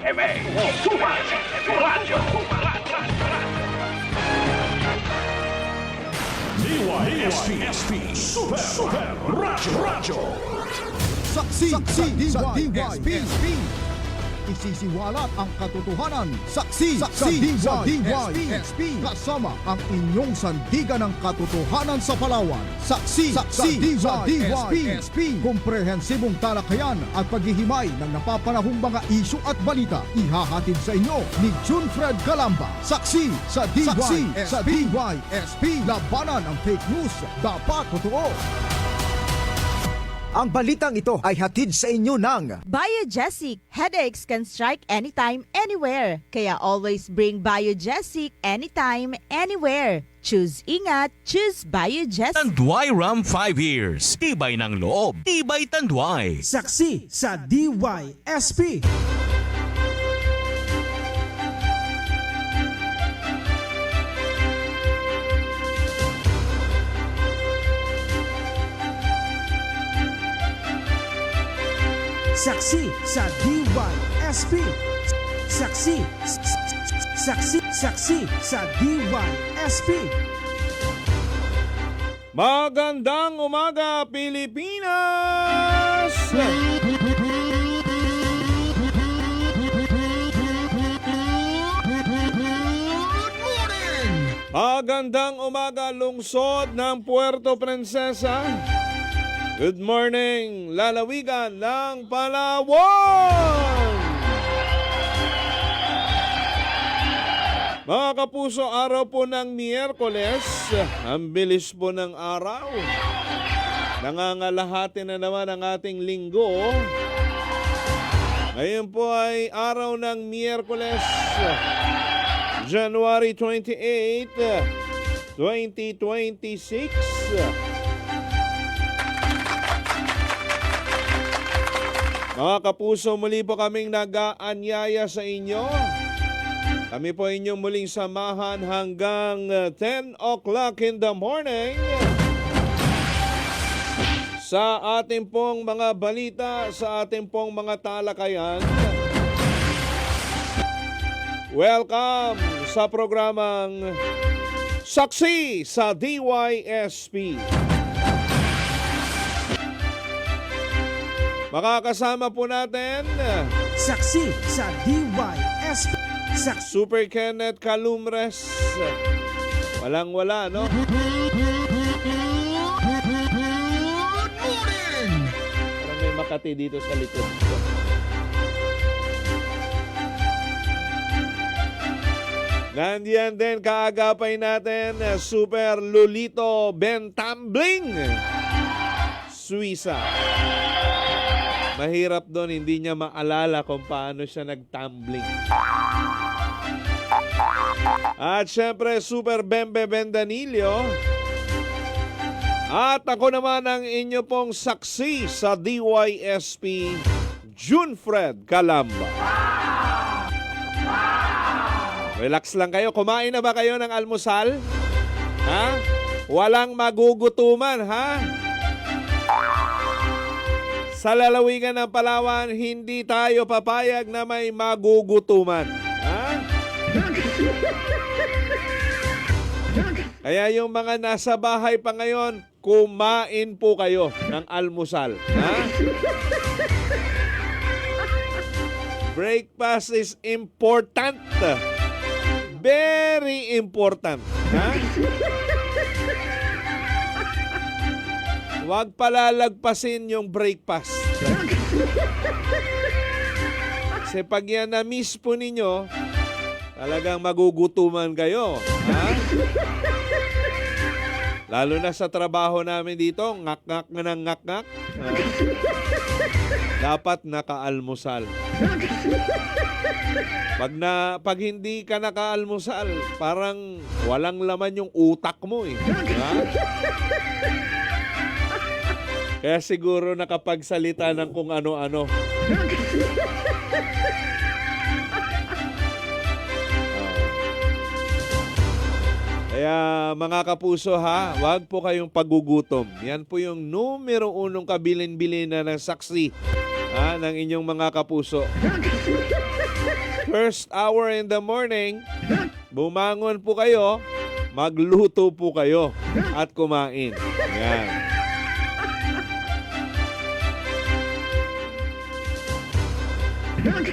DYSP Super Radyo. Saksi sa DYSP. Isisiwalat ang katotohanan. Saksi sa DYSP. Kasama ang inyong sandigan ng katotohanan sa Palawan. Saksi sa DYSP. Komprehensibong talakayan at paghihimay ng napapanahong mga isyu at balita. Ihahatid sa inyo ni Junfred Calamba. Saksi sa DYSP. Labanan ang fake news. Dapat totoo. Ang balitang ito ay hatid sa inyo ng Biogesic. Headaches can strike anytime, anywhere. Kaya always bring Biogesic anytime, anywhere. Choose ingat, choose Biogesic. Tanduay Ram 5 years. Tibay ng loob, tibay Tanduay. Saksi sa DYSP. Saksi sa DYSP. Saksi sa DYSP. Magandang umaga, Pilipinas! Magandang umaga, lungsod ng Puerto Princesa. Good morning, lalawigan ng Palawan! Mga kapuso, araw po ng Miyerkules, ang bilis po ng araw. Nangangalahati na naman ang ating linggo. Ngayon po ay araw ng Miyerkules, January 28, 2026. Mga kapuso, muli po kaming nag-aanyaya sa inyo. Kami po inyong muling samahan hanggang 10 o'clock in the morning sa ating pong mga balita, sa ating pong mga talakayan. Welcome sa programang Saksi sa DYSP. Makakasama po natin Saksi sa DYSP. Super Kenneth Calumres. Walang-wala, no? Parang may Makati dito sa likod. Nandiyan din kaagapay natin Super Lolito Bentambling, Suiza. Mahirap doon, hindi niya maalala kung paano siya nag-tumbling. At syempre, Super Bembe Bendanillo. At ako naman ang inyo pong saksi sa DYSP, Junfred Calamba. Relax lang kayo. Kumain na ba kayo ng almusal? Ha? Walang magugutuman, ha? Sa lalawigan ng Palawan, hindi tayo papayag na may magugutuman. Ha? Kaya yung mga nasa bahay pa ngayon, kumain po kayo ng almusal. Ha? Breakfast is important. Very important. Ha? Huwag palalagpasin yung breakfast. Kasi pag yan na-miss po ninyo, talagang magugutuman kayo. Ha? Lalo na sa trabaho namin dito, ngak-ngak na ng ngak-ngak. Dapat nakaalmusal. Pag hindi ka nakaalmusal, parang walang laman yung utak mo eh. Ha? Kaya siguro nakapagsalita ng kung ano-ano. Kaya mga kapuso ha, wag po kayong pagugutom. Yan po yung numero unong kabilin-bilin na ng saksi ng inyong mga kapuso. first hour in the morning, bumangon po kayo, magluto po kayo at kumain. Yan.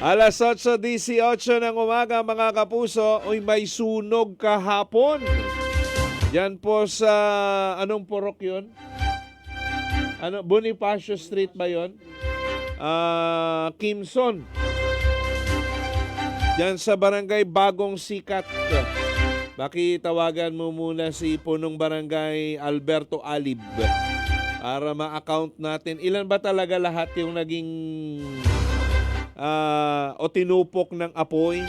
Alas 8:18 ng umaga mga kapuso, uy may sunog kahapon. Diyan po sa, anong purok yun? Bonifacio Street ba yun? Kimson. Diyan sa barangay Bagong Sikat. Bakitawagan mo muna si punong barangay Alberto Alib para ma-account natin. Ilan ba talaga lahat yung naging o tinupok ng apoy?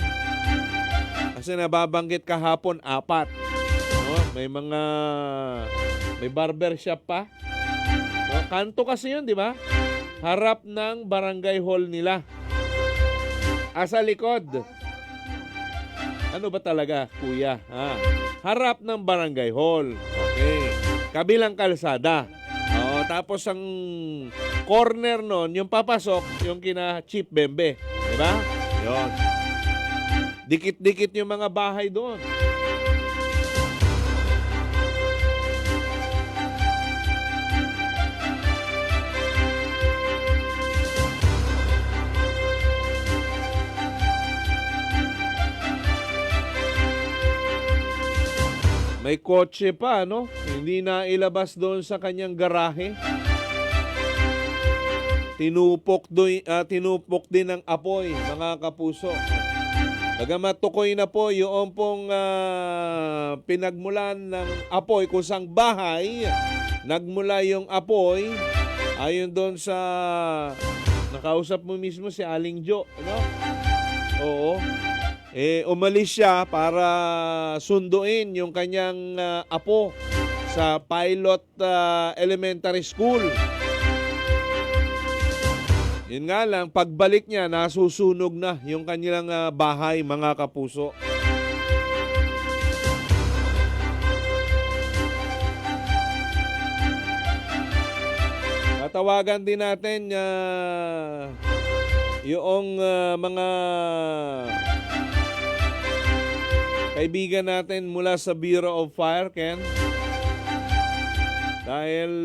Kasi nababanggit kahapon, 4. No? May barber shop pa. No? Kanto kasi yun, di ba? Harap ng barangay hall nila. Sa likod. Ano ba talaga, kuya? Harap ng barangay hall. Okay. Kabilang kalsada. Tapos ang corner nun, yung papasok, yung kina Chief Bembe. Diba? Yun. Dikit-dikit yung mga bahay doon. May kotse pa, no? Hindi na ilabas doon sa kanyang garahe. Tinupok din ng apoy, mga kapuso. Bagamat tukoy na po yung pong pinagmulan ng apoy kung sang bahay, nagmula yung apoy, ayon doon sa nakausap mo mismo si Aling Jo, no? Oo. Umalis siya para sunduin yung kanyang apo sa Pilot Elementary School. Yun nga lang, pagbalik niya, nasusunog na yung kanilang bahay, mga kapuso. Tatawagan din natin yung mga kaibigan natin mula sa Bureau of Fire, Ken. Dahil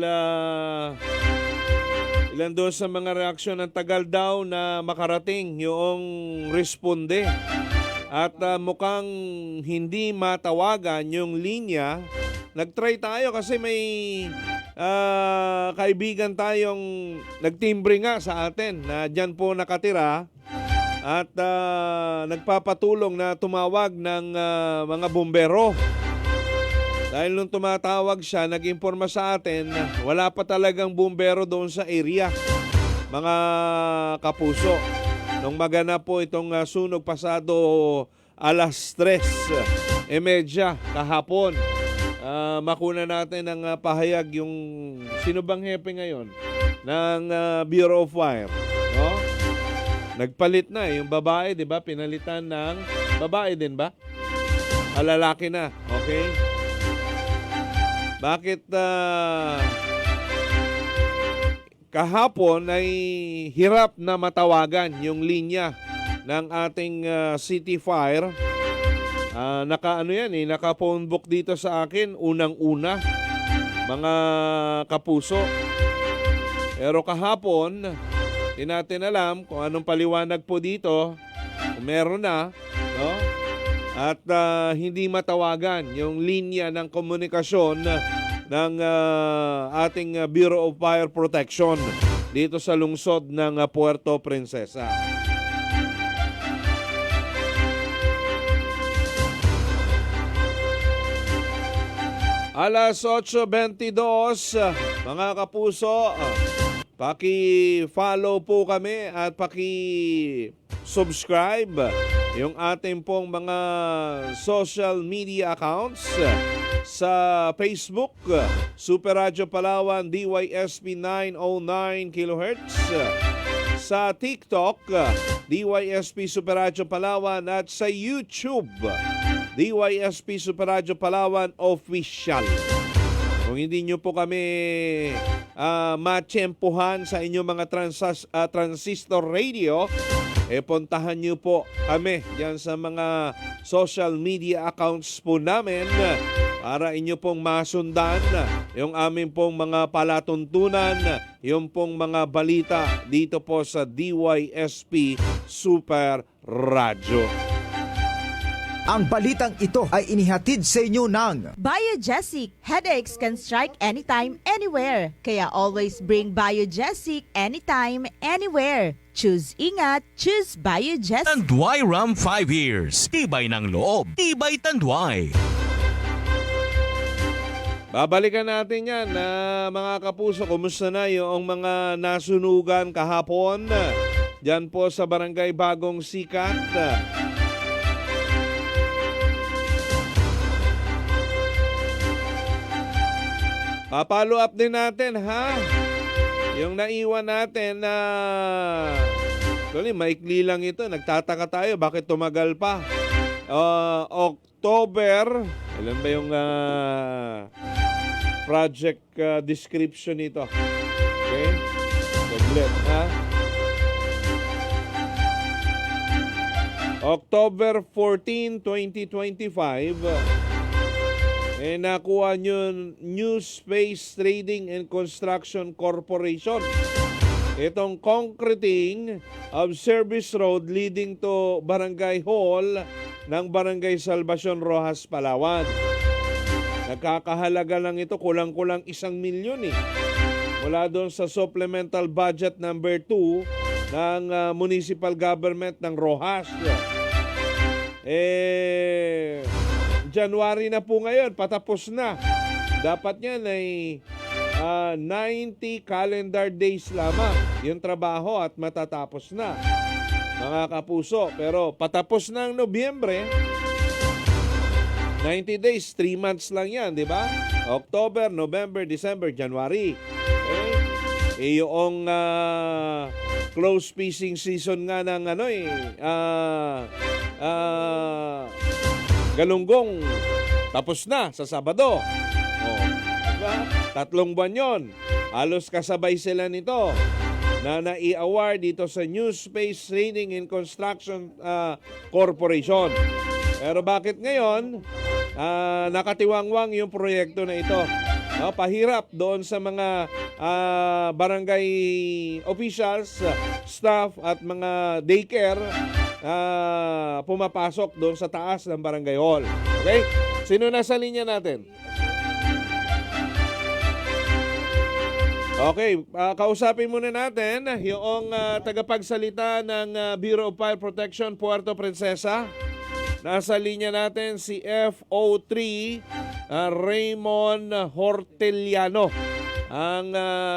ilan doon sa mga reaksyon ng tagal daw na makarating yung responde. At mukhang hindi matawagan yung linya. Nagtry tayo kasi may kaibigan tayong nagtimbre nga sa atin na dyan po nakatira. At nagpapatulong na tumawag ng mga bumbero. Dahil nung tumatawag siya, nag-informa sa atin na wala pa talagang bumbero doon sa area, mga kapuso. Nung maganap po itong sunog pasado alas 3:30 kahapon, makuna natin ng pahayag yung sino bang hepe ngayon ng Bureau of Fire, no? Nagpalit na yung babae, 'di ba? Pinalitan ng babae din ba? Lalaki na. Okay? Bakit kahapon ay hirap na matawagan yung linya ng ating City Fire? Naka-phone book dito sa akin unang-una, mga kapuso. Pero kahapon, di natin alam kung anong paliwanag po dito, kung meron na, no? At hindi matawagan yung linya ng komunikasyon ng ating Bureau of Fire Protection dito sa lungsod ng Puerto Princesa. Alas 8:22, mga kapuso, paki-follow po kami at paki-subscribe yung ating pong mga social media accounts sa Facebook, Super Radio Palawan DYSP 909 kHz, sa TikTok, DYSP Super Radio Palawan, at sa YouTube, DYSP Super Radio Palawan Official. Kung hindi nyo po kami matsyempohan sa inyong mga transistor radio, puntahan niyo po kami diyan sa mga social media accounts po namin para inyo pong masundan yung aming pong mga palatuntunan, yung pong mga balita dito po sa DYSP Super Radio. Ang balitang ito ay inihatid sa inyo ng Biogesic. Headaches can strike anytime, anywhere. Kaya always bring Biogesic anytime, anywhere. Choose ingat, choose Biogesic. Tanduay Ram 5 years. Tibay ng loob. Tibay Tanduay. Babalikan natin yan mga kapuso. Kumusta na yung mga nasunugan kahapon dyan po sa Barangay Bagong Sikat? Follow up din natin ha. Yung naiwan natin na actually maikli lang ito. Nagtataka tayo bakit tumagal pa. October, ilan ba yung project description nito? Okay? Saglit ha. October 14, 2025. Nakuha nyo New Space Trading and Construction Corporation. Itong concreting of service road leading to Barangay Hall ng Barangay Salvacion Rojas, Palawan. Nagkakahalaga lang ito, kulang-kulang 1 milyon mula doon sa supplemental budget number 2 ng municipal government ng Rojas. January na po ngayon, patapos na. Dapat yan ay 90 calendar days lamang yung trabaho at matatapos na, mga kapuso. Pero patapos na ang Nobyembre, 90 days, 3 months lang yan, di ba? October, November, December, January. Okay? Yung close fishing season nga ng Galunggong, tapos na sa Sabado. Diba? 3 buwan yon. Halos kasabay sila nito na nai-award dito sa New Space Trading and Construction Corporation. Pero bakit ngayon nakatiwangwang yung proyekto na ito? Pahirap doon sa mga barangay officials, staff at mga daycare pumapasok doon sa taas ng barangay hall. Okay? Sino nasa linya natin? Okay, kausapin muna natin yung tagapagsalita ng Bureau of Fire Protection Puerto Princesa. Nasa linya natin si FO3 Raymond Horteliano, ang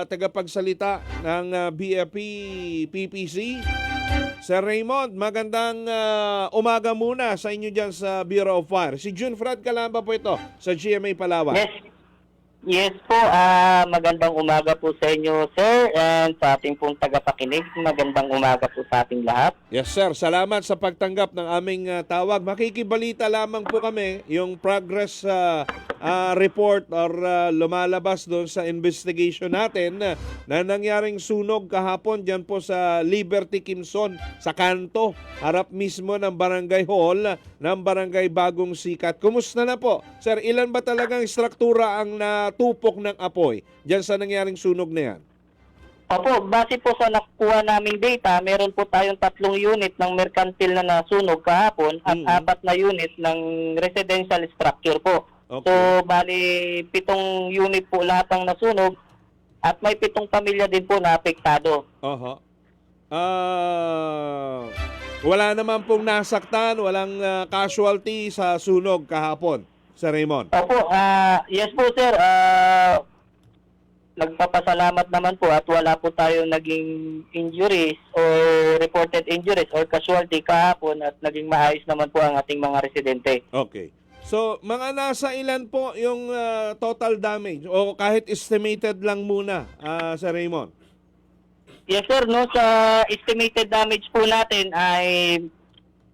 tagapagsalita ng BFP PPC. Sir Raymond, magandang umaga muna sa inyo dyan sa Bureau of Fire. Si June Frad Calamba po ito sa GMA Palawan. Yes po, magandang umaga po sa inyo, sir, and sa ating pong tagapakinig. Magandang umaga po sa ating lahat. Yes, sir. Salamat sa pagtanggap ng aming tawag. Makikibalita lamang po kami yung progress report or lumalabas doon sa investigation natin na nangyaring sunog kahapon dyan po sa Liberty Quimson sa kanto, harap mismo ng Barangay Hall ng Barangay Bagong Sikat. Kumusta na po? Sir, ilan ba talagang struktura ang natupok ng apoy dyan sa nangyaring sunog na yan? Opo, base po sa nakuha naming data, meron po tayong 3 unit ng merkantil na nasunog kahapon at 4 na unit ng residential structure po. Okay. So, bali 7 unit po lahat ang nasunog at may 7 pamilya din po na apektado. Wala naman pong nasaktan, walang casualty sa sunog kahapon, Sir Raymond. Opo, yes po sir, nagpapasalamat naman po at wala po tayong naging injuries or reported injuries or casualty kahapon at naging maayos naman po ang ating mga residente. Okay. So, mga nasa ilan po yung total damage o kahit estimated lang muna, Sir Raymond? Yes sir, no, sa estimated damage po natin ay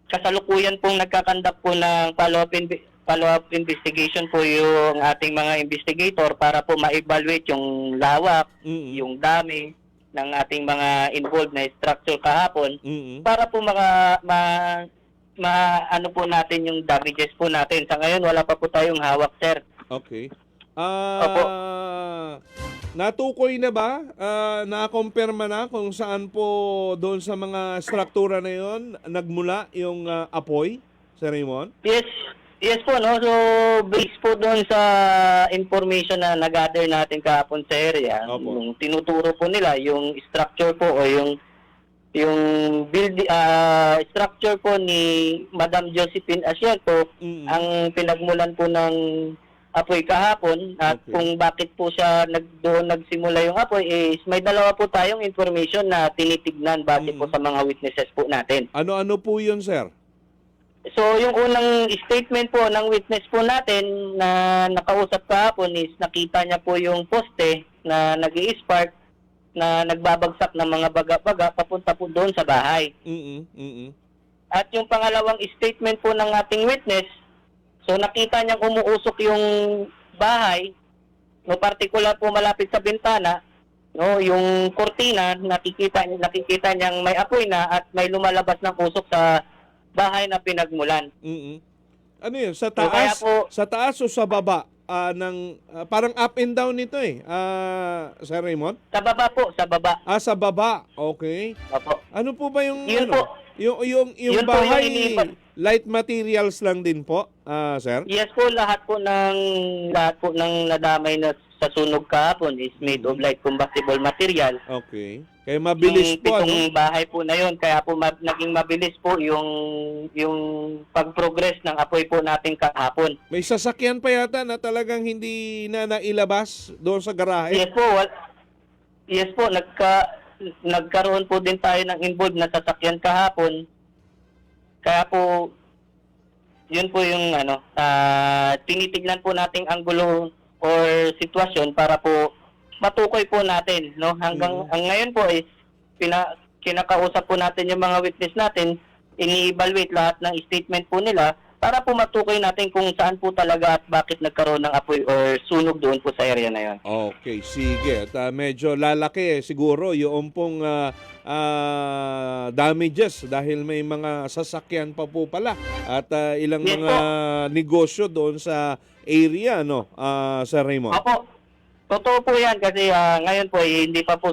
kasalukuyan pong nagkakandak po ng follow-up investigation po yung ating mga investigator para po ma-evaluate yung lawak, yung dami, ng ating mga involved na structure kahapon Mm-mm. para po ano po natin yung damages po natin. Sa ngayon, wala pa po tayong hawak, sir. Okay. Opo. Natukoy na ba? Na-confirma na kung saan po doon sa mga struktura na yon nagmula yung apoy, Sir Raymond? Yes po, no? So, based po doon sa information na nag-gather natin kahapon sa area, Opo. yung tinuturo po nila, yung structure po o yung structure po ni Madam Josephine Asiato, Mm-mm. ang pinagmulan po ng apoy kahapon at Okay. kung bakit po siya doon nagsimula yung apoy is may dalawa po tayong information na tinitignan base po sa mga witnesses po natin. Ano-ano po yun, Sir? So, yung unang statement po ng witness po natin na nakausap kahapon is nakita niya po yung poste na nag-i-spark na nagbabagsak ng mga baga-baga papunta po doon sa bahay. Mm-mm. Mm-mm. At yung pangalawang statement po ng ating witness, so nakita niyang umuusok yung bahay, no, particular po malapit sa bintana, no, yung kurtina, nakikita niyang may apoy na at may lumalabas ng usok sa bahay na pinagmulan. Mm-mm. Ano yun? Sa kaya taas? po- Sa taas o sa baba? Parang up and down nito eh. Sir Raymond? Sa baba po, sa baba. Sa baba. Okay. Opo. Ano po ba yung Yun ano? po. Yung Yun po bahay, yung iniipon. light materials lang din po, Sir? Yes po, lahat po ng nadamay na sa sunog kahapon is made of light combustible material. Okay. Kaya mabilis Yung po, ano? pitong bahay po na yun, kaya po naging mabilis po yung pag-progress ng apoy po natin kahapon. May sasakyan pa yata na talagang hindi na nailabas doon sa garahe. Yes po, nagkaroon po din tayo ng involved na sasakyan kahapon. Kaya po, yun po yung tinitignan po nating anggulo or sitwasyon para po matukoy po natin, no? Hanggang ang ngayon po is kinakausap po natin yung mga witness natin, ini-evaluate lahat ng statement po nila para po matukoy natin kung saan po talaga at bakit nagkaroon ng apoy or sunog doon po sa area na yon. Okay, sige. At medyo lalaki siguro yung pong damages dahil may mga sasakyan pa po pala at ilang Yes mga negosyo doon sa area, no, Sir Raymond? Opo, totoo po yan kasi ngayon po hindi pa po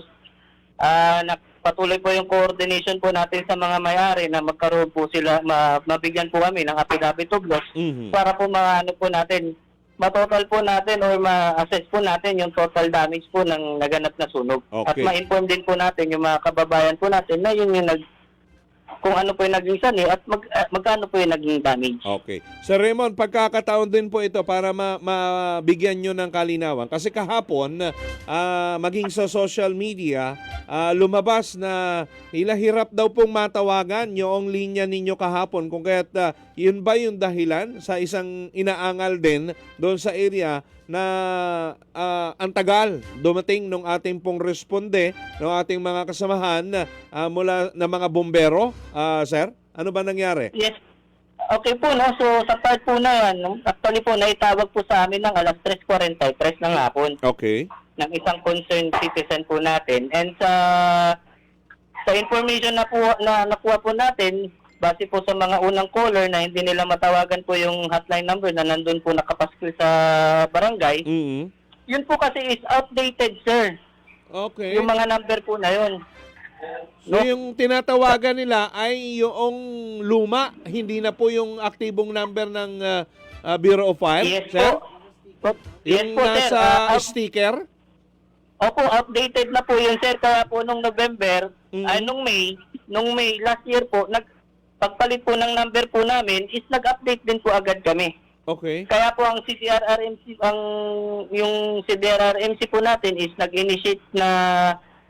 patuloy po yung coordination po natin sa mga may-ari na magkaroon po sila, mabigyan po kami ng affidavit of loss Mhm. para po maano po natin, matotal po natin or ma-assess po natin yung total damage po ng naganap na sunog. At Okay. ma-inform din po natin yung mga kababayan po natin na yun yung kung ano po yung naging sani at magkano po yung naging damage. Okay. Sir Raymond, pagkakataon din po ito para mabigyan nyo ng kalinawan. Kasi kahapon, maging sa social media, lumabas na hirap daw pong matawagan yung linya ninyo kahapon. Kung kaya't yun ba yung dahilan sa isang inaangal din doon sa area na ang tagal dumating nung ating pong responde, ng ating mga kasamahan mula na mga bombero, sir? Ano ba nangyari? Yes. Okay po, no? So, sa part po na yan, no? Actually po, naitawag po sa amin ng alas 3:43 ng hapon Okay. ng isang concerned citizen po natin. And sa information na nakuha po natin, base po sa mga unang caller na hindi nila matawagan po yung hotline number na nandun po nakapaskil sa barangay, Mhm. yun po kasi is outdated, sir. Okay. Yung mga number po na yun. So yung tinatawagan nila ay yung luma, hindi na po yung aktibong number ng Bureau of Fire, Yes sir? po. Yes Yung po, sir. nasa sticker? Opo, updated na po yun, sir. Kaya po nung November, Mhm. nung May last year po, pagpalit po ng number po namin is nag-update din po agad kami. Okay. Kaya po ang yung CDRRMC po natin is nag-initiate na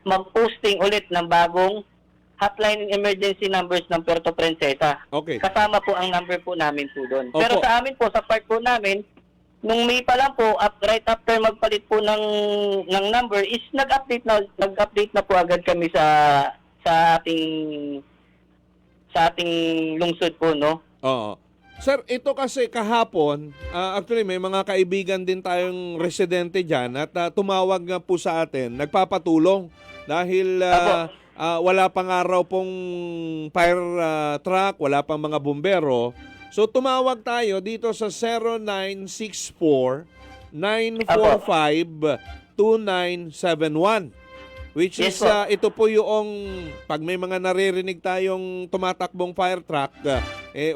mag-posting ulit ng bagong hotline emergency numbers ng Puerto Princesa. Okay. Kasama po ang number po namin po doon. Opo. Pero sa amin po, sa part po namin, nung May pa lang po, right after magpalit po ng number, is nag-update na po agad kami sa ating lungsod po, no? Oo. Sir, ito kasi kahapon, actually may mga kaibigan din tayong residente dyan at tumawag nga po sa atin, nagpapatulong dahil wala pang araw pong fire truck, wala pang mga bumbero. So tumawag tayo dito sa 0964-945-2971. Which Yes is, po. ito po yung, pag may mga naririnig tayong tumatakbong fire truck,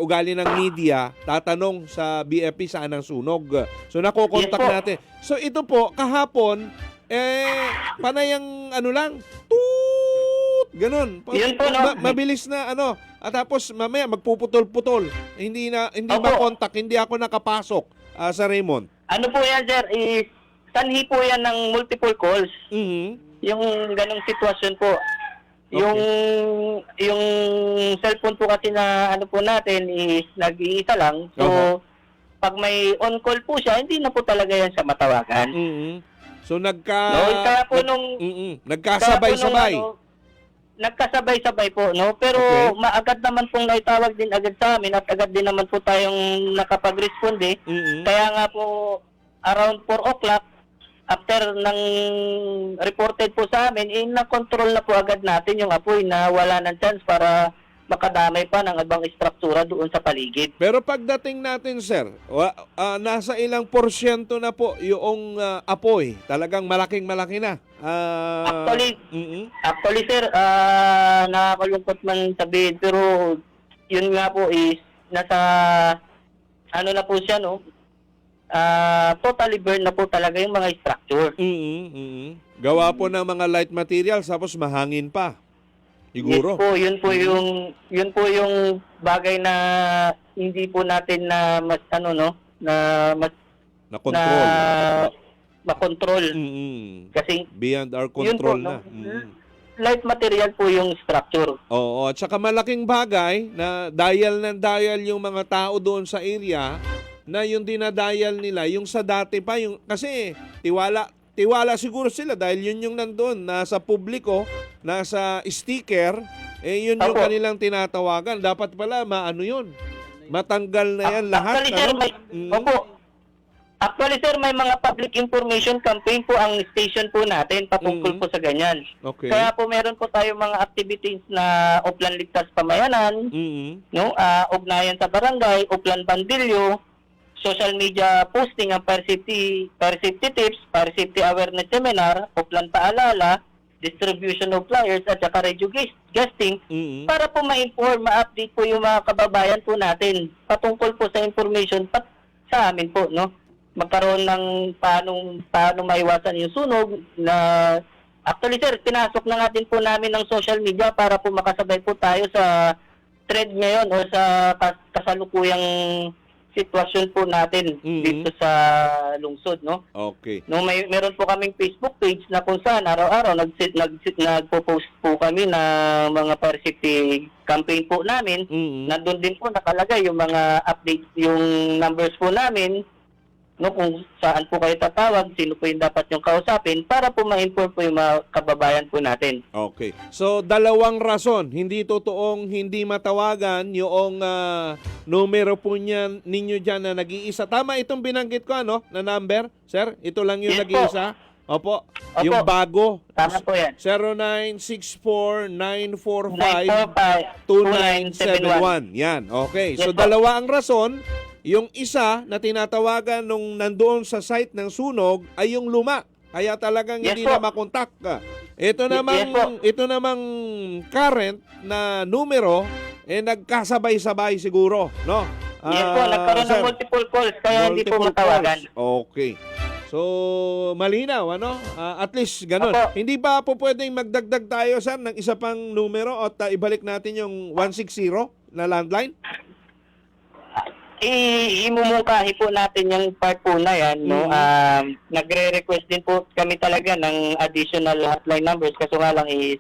ugali ng media, tatanong sa BFP saan ang sunog. So, nakokontak Yes po. natin. So, ito po, kahapon, panayang ano lang, toot, ganun. Yun po, no? Mabilis na, ano, at tapos mamaya magpuputol-putol. Hindi Opo. makontak, hindi ako nakapasok sa Raymond. Ano po yan, sir? Sanhi po yan ng multiple calls. Mhm. Yung ganong sitwasyon po. Yung cellphone po kasi na ano po natin is nag-iisa lang. So, pag may on-call po siya, hindi na po talaga yan siya matawagan. Mhm. So, Kaya po nagkasabay-sabay. Nagkasabay-sabay po, no? Pero Okay. maagad naman pong naitawag din agad sa amin at agad din naman po tayong nakapag-responde. Mhm. Kaya nga po, around 4 o'clock, after ng reported po sa amin, na-control na po agad natin yung apoy na wala ng chance para makadamay pa ng ibang istruktura doon sa paligid. Pero pagdating natin, sir, nasa ilang porsyento na po yung apoy? Talagang malaking-malaki na. Actually, sir, nakakalungkot man sabihin, pero yun nga po is nasa ano na po siya, no? Totally burn na po talaga yung mga structure. Gawa po ng mga light materials tapos mahangin pa. Siguro. Yes po, yun po yung bagay na hindi po natin na mas Na control. makontrol. Kasi Beyond our yun po, control no? na. Light material po yung structure. Oo, at saka malaking bagay na dial yung mga tao doon sa area na yung dinadial nila, yung sa dati pa, yung kasi tiwala siguro sila dahil yun yung nandoon, nasa publiko, nasa sticker, yun yung Opo. kanilang tinatawagan. Dapat pala maano yun, matanggal na yan lahat. Actually, sir, Opo. Actually, sir, may mga public information campaign po ang station po natin patungkol po sa ganyan. Okay. Kaya po meron po tayo mga activities na Upland Ligtas Pamayanan, no? Ugnayan sa barangay, Upland Bandilyo, social media posting ang fire safety tips, fire safety awareness seminar, Upland Paalala, distribution of flyers at saka radio guesting para po ma-inform, ma-update po yung mga kababayan po natin patungkol po sa information sa amin po, no? Magkaroon ng paano maiwasan yung sunog na actually, sir, pinasok na nga din po namin ng social media para po makasabay po tayo sa thread ngayon o sa kasalukuyang sitwasyon po natin dito sa lungsod, no? Okay. No, meron po kaming Facebook page na kung saan araw-araw nagpo-post po kami ng mga fire safety campaign po namin. Nandun din po nakalagay yung mga updates, yung numbers po namin, no, kung saan po kayo tatawag, sino po yung dapat yung kausapin para po ma-inform po yung mga kababayan po natin. Okay. So, dalawang rason. Hindi totoong hindi matawagan yung numero po ninyo dyan na nag-iisa. Tama itong binanggit ko, ano, na number? Sir, ito lang yung Yes, nag-iisa? Opo. Opo. Yung bago. Tama po yan. 0964-945-2971. Yan. Okay. Yes, So, po. dalawa ang rason. Yung isa na tinatawagan nung nandoon sa site ng sunog ay yung luma. Kaya talagang Yes, hindi po. na makontak. Ito Yes, po. namang current na numero nagkasabay-sabay siguro, no? Yes po, nagkaroon sir, ng multiple calls kaya hindi po multiple matawagan. calls. Okay. So, malinaw, ano? At least ganun. Opo. Hindi ba po pwedeng magdagdag tayo, sir, ng isa pang numero at ibalik natin yung 160 na landline? Imumungkahi po natin yung part po na yan, no? Nagre-request din po kami talaga ng additional hotline numbers kaso nga lang is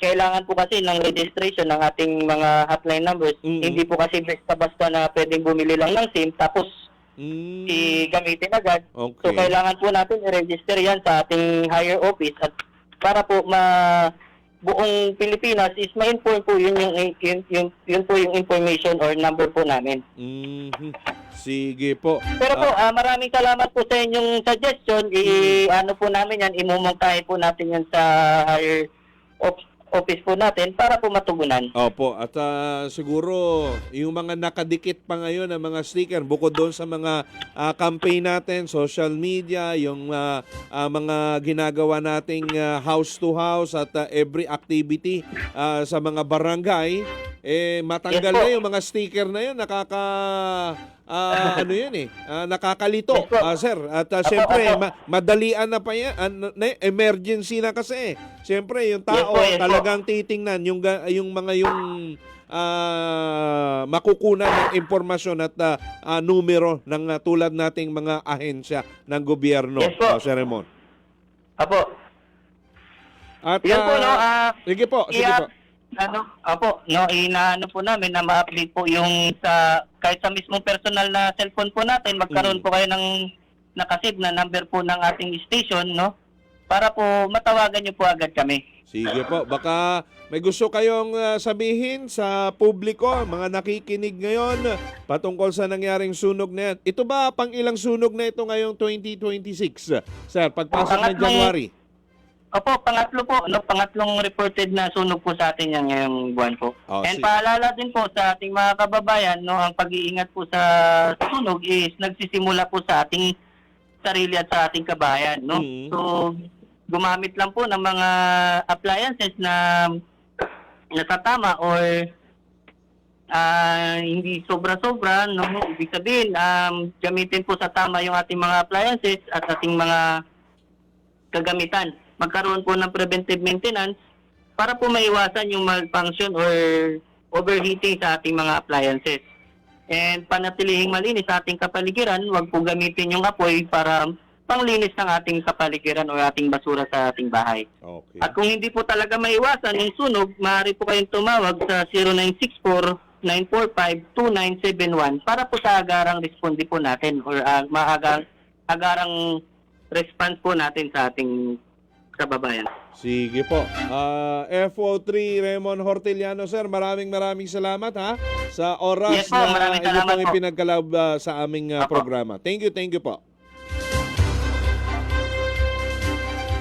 kailangan po kasi ng registration ng ating mga hotline numbers. Hindi po kasi basta-basta na pwedeng bumili lang ng SIM tapos gamitin agad. Okay. So kailangan po natin i-register yan sa ating higher office at para po buong Pilipinas is ma-inform po yun po yung information or number po namin. Mhm. Sige po. Pero po, maraming salamat po sa inyong suggestion. Ano po namin yan, imumungkahi po natin yan sa higher office po natin para po matugunan. Opo, at siguro yung mga nakadikit pa ngayon ng mga sticker, bukod doon sa mga campaign natin, social media, yung mga ginagawa nating house to house at every activity sa mga barangay, matanggal Yes po. na yung mga sticker na yun, ano yun nakakalito, Yes po. sir. At syempre, madalian na pa yan, emergency na kasi. Syempre, yung tao Yes po. talagang titingnan yung makukunan ng impormasyon at numero ng tulad nating mga ahensya ng gobyerno, Yes po. Sir Ramon. Apo. At Yan po, no? sige po. Inaano po namin na ma-update po yung kahit sa mismong personal na cellphone po natin, magkaroon po kayo ng nakasave na number po ng ating station, no? Para po matawagan niyo po agad kami. Sige po. Baka may gusto kayong sabihin sa publiko, mga nakikinig ngayon, patungkol sa nangyaring sunog na yan. Ito ba pang ilang sunog na ito ngayong 2026, sir? Pagpasok ng January? Opo, pangatlo po. No? Pangatlong reported na sunog po sa atin yan ngayong buwan po. Oh, And paalala din po sa ating mga kababayan, no, ang pag-iingat po sa sunog is nagsisimula po sa ating sarili at sa ating kabayan. No? Mm. So, gumamit lang po ng mga appliances na natatama or hindi sobra-sobra. No? Ibig sabihin, gamitin po sa tama yung ating mga appliances at ating mga kagamitan. Magkaroon po ng preventive maintenance para po maiwasan yung malfunction or overheating sa ating mga appliances. And panatilihing malinis sa ating kapaligiran, huwag po gamitin yung apoy para panglinis ng ating kapaligiran o ating basura sa ating bahay. Okay. At kung hindi po talaga maiwasan yung sunog, maaari po kayong tumawag sa 0964-945-2971 para po sa agarang responde po natin or agarang response po natin sa ating kababayan. Sige po. FO3 Raymond Horteliano, sir, maraming salamat sa oras Yes po, maraming inyo salamat pong po. ipinagkaloob sa aming Apo. programa. Thank you po.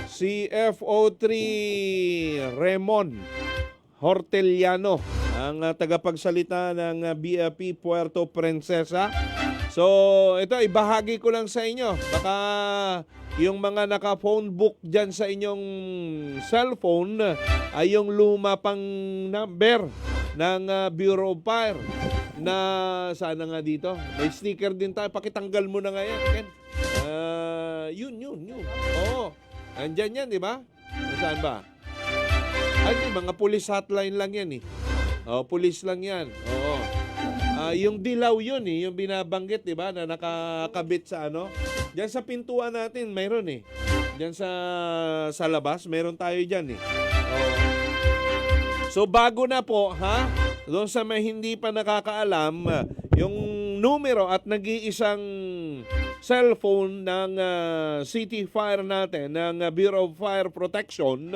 Si FO3 Raymond Horteliano, ang tagapagsalita ng BFP Puerto Princesa. So, ito, ibahagi ko lang sa inyo. Baka yung mga naka-phone book dyan sa inyong cellphone ay yung luma pang number ng Bureau of Fire na sana nga dito. May sticker din tayo. Pakitanggal mo na nga yan, Ken. Yun. Oo. Andyan yan, di ba? Saan ba? Ay, mga police hotline lang yan eh. Police lang yan. Oo. Yung dilaw yun eh, yung binabanggit, di ba, na nakakabit sa Diyan sa pintuan natin, mayroon eh. Diyan sa labas, mayroon tayo diyan eh. So bago na po, doon sa may hindi pa nakakaalam, yung numero at nag-iisang cellphone ng City Fire natin, ng Bureau of Fire Protection,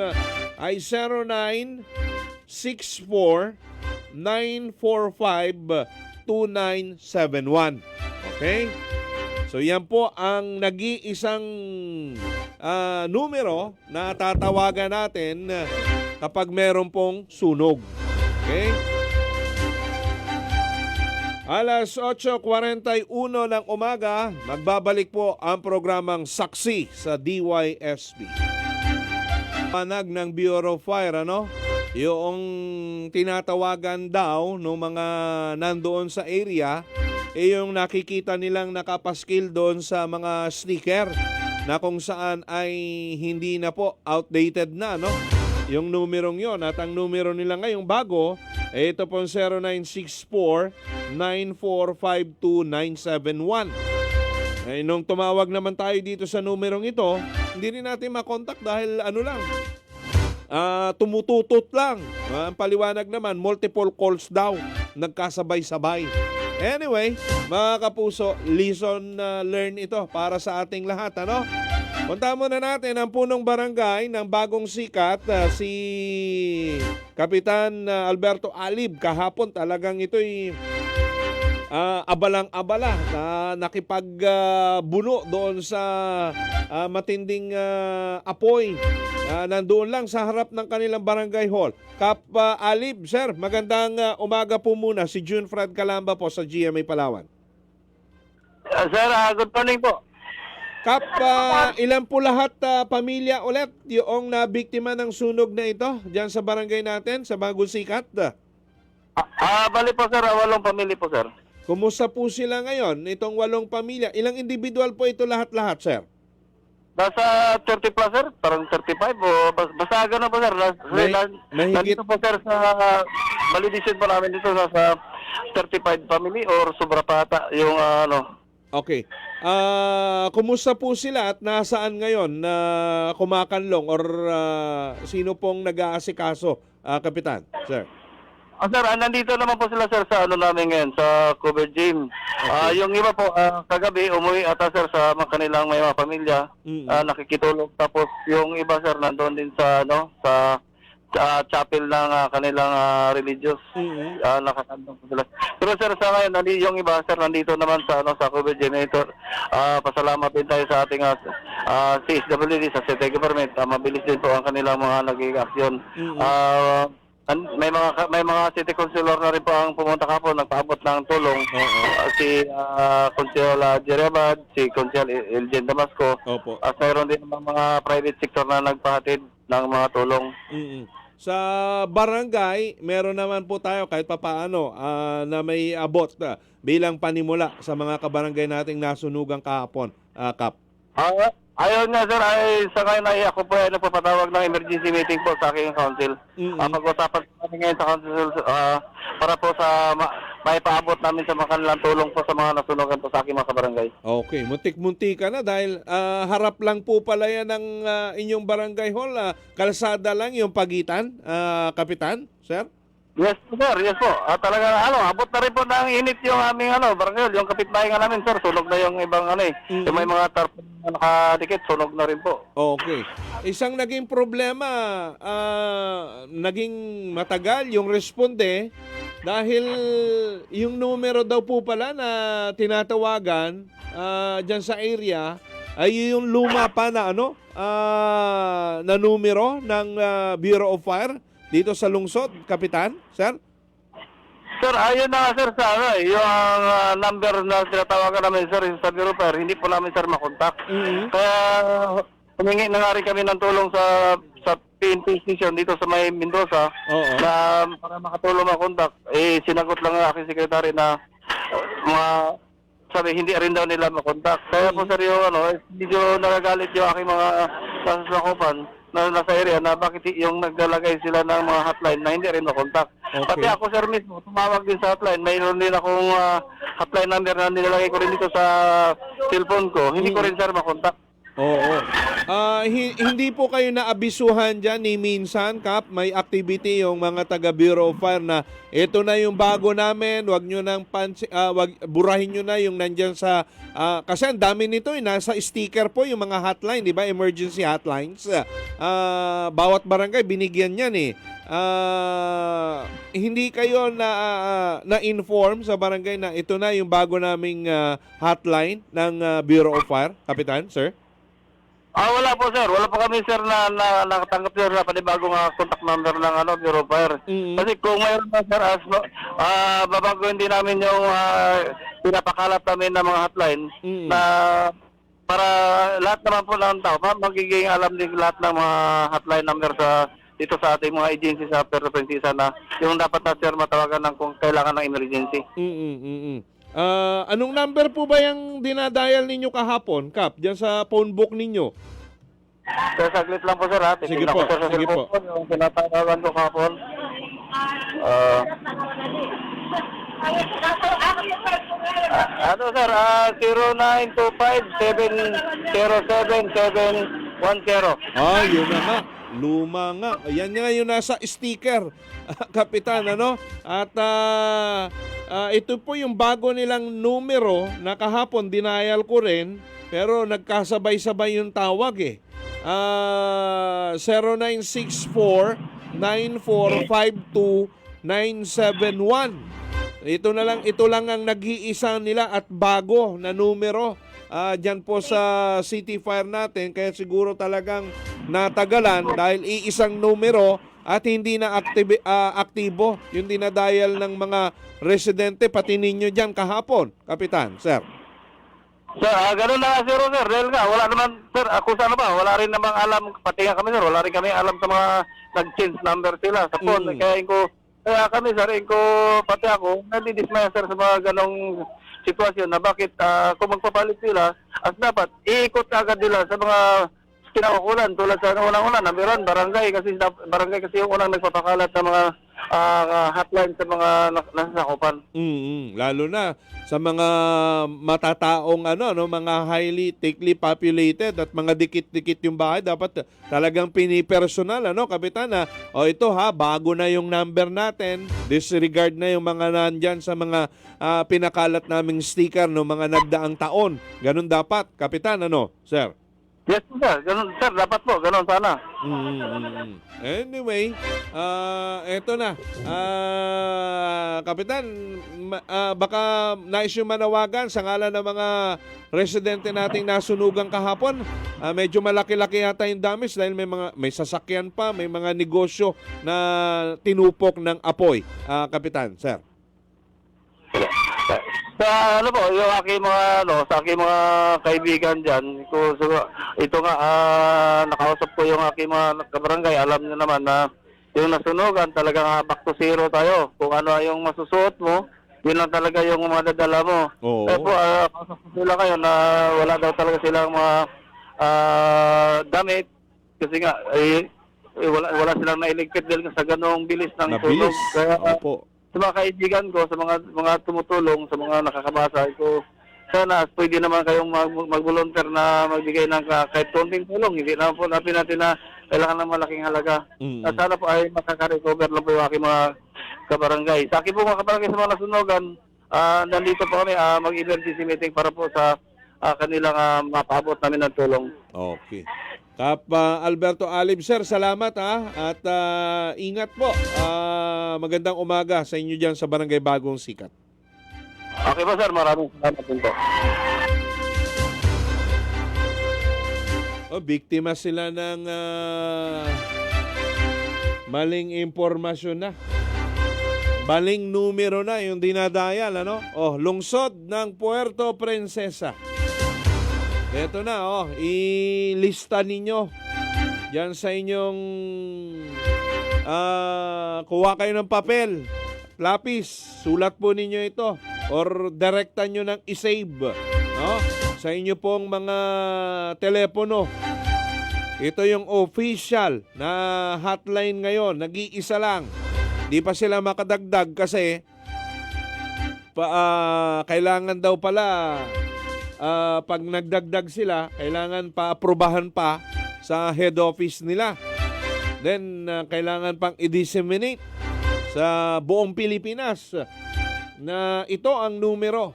ay 0964-945-2971. Okay? So yan po ang nag-iisang numero na tatawagan natin kapag meron pong sunog. Okay? Alas 8:41 ng umaga, magbabalik po ang programang Saksi sa DYSP. Panag ng Bureau of Fire, yung tinatawagan daw ng mga nandoon sa area, yung nakikita nilang nakapaskil doon sa mga sticker na kung saan ay hindi na po, outdated na, yung numerong yon. At ang numero nila ngayong bago, ito pong 0964-9452971. Nung tumawag naman tayo dito sa numerong ito, hindi rin natin makontak dahil tumututot lang. Ang paliwanag naman, multiple calls daw, nagkasabay-sabay. Anyway, mga kapuso, lesson learn ito para sa ating lahat, Punta muna natin ang punong barangay ng Bagong Sikat, si Kapitan Alberto Alib. Kahapon talagang ito'y abalang-abala na nakipagbuno doon sa matinding apoy. Nandoon lang sa harap ng kanilang barangay hall. Kap Alib, sir, magandang umaga po muna. Si June Fred Calamba po sa GMA Palawan. Sir, good morning po. Kap, ilan po lahat pamilya ulit yung nabiktima ng sunog na ito diyan sa barangay natin, sa Bagong Sikat? Bali po sir, 8 pamilya po sir. Kumusta po sila ngayon, itong 8 pamilya? Ilang individual po ito lahat-lahat, sir? Nasa 30 plus sir, parang 35 o basta gano'n po sir. Mahigit. Nandito po sir sa validation po namin dito sa 35 family or sobra pa ata yung Okay. Kumusta po sila at nasaan ngayon na kumakanlong or sino pong nag-aasikaso, Kapitan, sir? Sir, nandito naman po sila sir sa namin ngayon, sa cover gym. Yung iba po, kagabi umuwi ata sir sa mga kanilang may mga pamilya, nakikitulog. Tapos yung iba sir nandoon din sa sa chapel ng kanilang religious. Nakakandong po sila. Pero sir, sa ngayon, yung iba sir nandito naman sa sa COVID generator. Pasalamat din tayo sa ating CSWD, sa City Government. Mabilis din po ang kanilang mga naging aksyon. May mga city councilor na rin po ang pumunta kahapon, nagpaabot ng tulong. Si Council Jerabad, si Council Elgen Damasco. At mayroon din mga private sector na nagpahatid ng mga tulong. Sa barangay, meron naman po tayo kahit papaano na may abot bilang panimula sa mga kabarangay nating nasunugan kahapon, Kap. Ayun nga sir, sa ngayon ay ako po ay nagpapatawag ng emergency meeting po sa aking council. Pag-usapan namin ngayon sa council para po sa maipaabot namin sa mga kanilang tulong po sa mga nasunugan po sa aking mga kabarangay. Okay, muntik-munti ka na dahil harap lang po pala yan ng inyong barangay hall. Kalsada lang yung pagitan, Kapitan, sir? Yes po sir, yes po. Talaga abot na rin po ng init yung aming barangay, yung kapitbahay nga namin sir, sunog na yung ibang yung may mga tarpaulin na nakadikit, sunog na rin po. Okay. Isang naging problema, naging matagal yung responde dahil yung numero daw po pala na tinatawagan dyan sa area ay yung luma pa na na numero ng Bureau of Fire dito sa lungsod, Kapitan, sir? Sir, ayun na sir sa yung number na tinatawagan namin sir sa Bureau of Fire, hindi po namin sir makontak. Kaya humingi na nga rin kami ng tulong sa PNP station dito sa may Mendoza na para makatulong makontak. Sinagot lang ang aking sekretary na sabi hindi rin daw nila makontak. Kaya po sir yung medyo nagagalit yung aking mga sasakupan na nasa area na bakit yung naglalagay sila ng mga hotline na hindi rin makontak. Pati ako sir mismo, tumawag din sa hotline. Mayroon din akong hotline number na nilalagay ko rin dito sa cellphone ko. Hindi ko rin sir makontak. Oo. Hindi po kayo naabisuhan dyan ni minsan, Kap, may activity yung mga taga Bureau of Fire na ito na yung bago namin, wag nyo nang burahin nyo na yung nandyan sa, kasi ang dami nito, nasa sticker po yung mga hotline, di ba? Emergency hotlines. Bawat barangay, binigyan yan hindi kayo na-inform sa barangay na ito na yung bago naming hotline ng Bureau of Fire, Kapitan, sir? Wala po sir. Wala po kami sir na nakatanggap sir na panibagong contact number ng Bureau of Fire. Kasi kung mayroon na sir, babaguhin din namin yung pinapakalat namin ng mga hotline na para lahat naman po ng tao, magiging alam din lahat ng mga hotline number dito sa ating mga agency sa Puerto Princesa na yung dapat na sir matawagan ng kung kailangan ng emergency. Anong number po ba yung dinadial ninyo kahapon, Kap? Diyan sa phone book ninyo? Sir, saglit lang po sir ha. Sige po, sige po. Yung tinatawagan ko kahapon. Sir, 0925-707-710. Yun na nga. Luma nga. Ayan nga yung nasa sticker, Kapitan, At ito po yung bago nilang numero na kahapon dinayal ko rin. pero nagkasabay-sabay yung tawag eh. 0964-9452-971. Ito lang ang nag-iisa nila at bago na numero dyan po sa City Fire natin, kaya siguro talagang natagalan dahil iisang numero at hindi na aktibo yung dinadial ng mga residente pati ninyo dyan kahapon, Kapitan, sir. Sir, ganun na sir, dahil nga, wala naman, sir, ako sana ba, wala rin namang alam, pati nga kami sir, wala rin kami alam sa mga nag-change number sila sa phone, kaya kami sir, pati ako, nandidismaya sir sa mga ganong sitwasyon na bakit kung magpapalit sila, as dapat, iikot agad nila sa mga kinakakulan tulad sa unang-una, number 1, barangay kasi yung unang nagpapakalat ng mga hotline sa mga nasasakupan. Lalo na sa mga matataong mga highly thickly populated at mga dikit-dikit yung bahay, dapat talagang pinipersonal, Kapitan, ito bago na yung number natin, disregard na yung mga nandyan sa mga pinakalat naming sticker no mga nagdaang taon. Ganun dapat, Kapitan, sir? Yes, sir. Ganun, sir. Dapat po. Ganun sana. Anyway, eto na. Kapitan, baka nais yung manawagan sa ngalan ng mga residente nating nasunugan kahapon. Medyo malaki-laki yata yung damage dahil may sasakyan pa, may mga negosyo na tinupok ng apoy. Kapitan, sir. Sa yung aking mga sa aking mga kaibigan diyan, ito nga nakausap ko yung aking mga kabarangay, alam niyo naman na yung nasunugan talagang back to zero tayo. Kung ano yung masusuot mo, yun lang talaga yung madadala mo. Oo. Kaya po, sila kayo na wala daw talaga silang mga damit kasi nga wala silang nailigpit dahil sa ganong bilis ng tulog. Kaya Opo. sa mga kaibigan ko, sa mga tumutulong, sa mga nakakabasa, sana pwede naman kayong mag-volunteer na magbigay ng kahit konting tulong. Hindi naman po natin na kailangan ng malaking halaga. Sana po ay makaka-recover lang po yung aking mga kabarangay. Sa akin po mga kabarangay sa mga nasunugan, nandito po kami mag-emergency meeting para po sa kanilang mapaabot namin ng tulong. Okay. Kap Alberto Alib, sir, salamat at ingat po. Magandang umaga sa inyo dyan sa Barangay Bagong Sikat. Okay po sir, maraming salamat din po. Biktima sila ng maling impormasyon na. Maling numero na yung dinadayal, lungsod ng Puerto Princesa. Ito na, ilista ninyo yan sa inyong kuha kayo ng papel, lapis, sulat po ninyo ito or direktan nyo ng isave sa inyo pong mga telepono. Ito yung official na hotline ngayon, nag-iisa lang. Di pa sila makadagdag kasi kailangan daw pala pag nagdagdag sila, kailangan pa-aprobahan pa sa head office nila. Then, kailangan pang i-disseminate sa buong Pilipinas na ito ang numero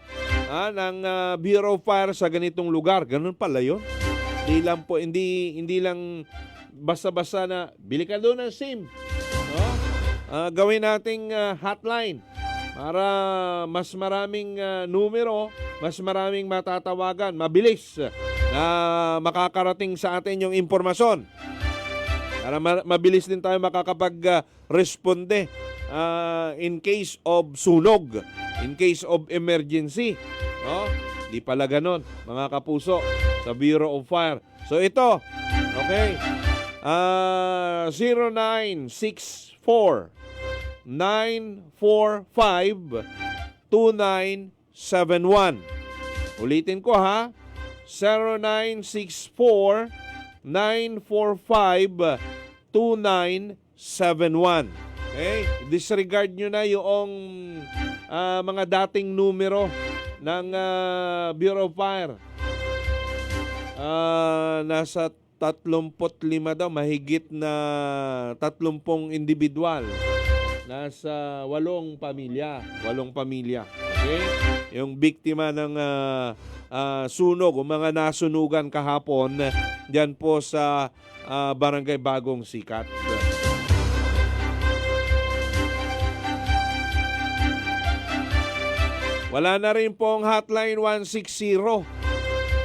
ng Bureau of Fire sa ganitong lugar. Ganun pala yun. Hindi lang basta-basta na bili ka doon ng SIM. Gawin nating hotline para mas maraming numero, mas maraming matatawagan, mabilis na makakarating sa atin yung impormasyon. Para mabilis din tayo makakapag-responde in case of sunog, in case of emergency. Di pala ganon, mga kapuso, sa Bureau of Fire. So ito, okay, 0964 945-2971. Ulitin ko 0964-945-2971. Okay? Disregard nyo na yung mga dating numero ng Bureau of Fire. Nasa 35 daw, mahigit na 30 individual. Nasa 8 pamilya. Okay? Yung biktima ng sunog o mga nasunugan kahapon diyan po sa Barangay Bagong Sikat. Wala na rin pong hotline 160.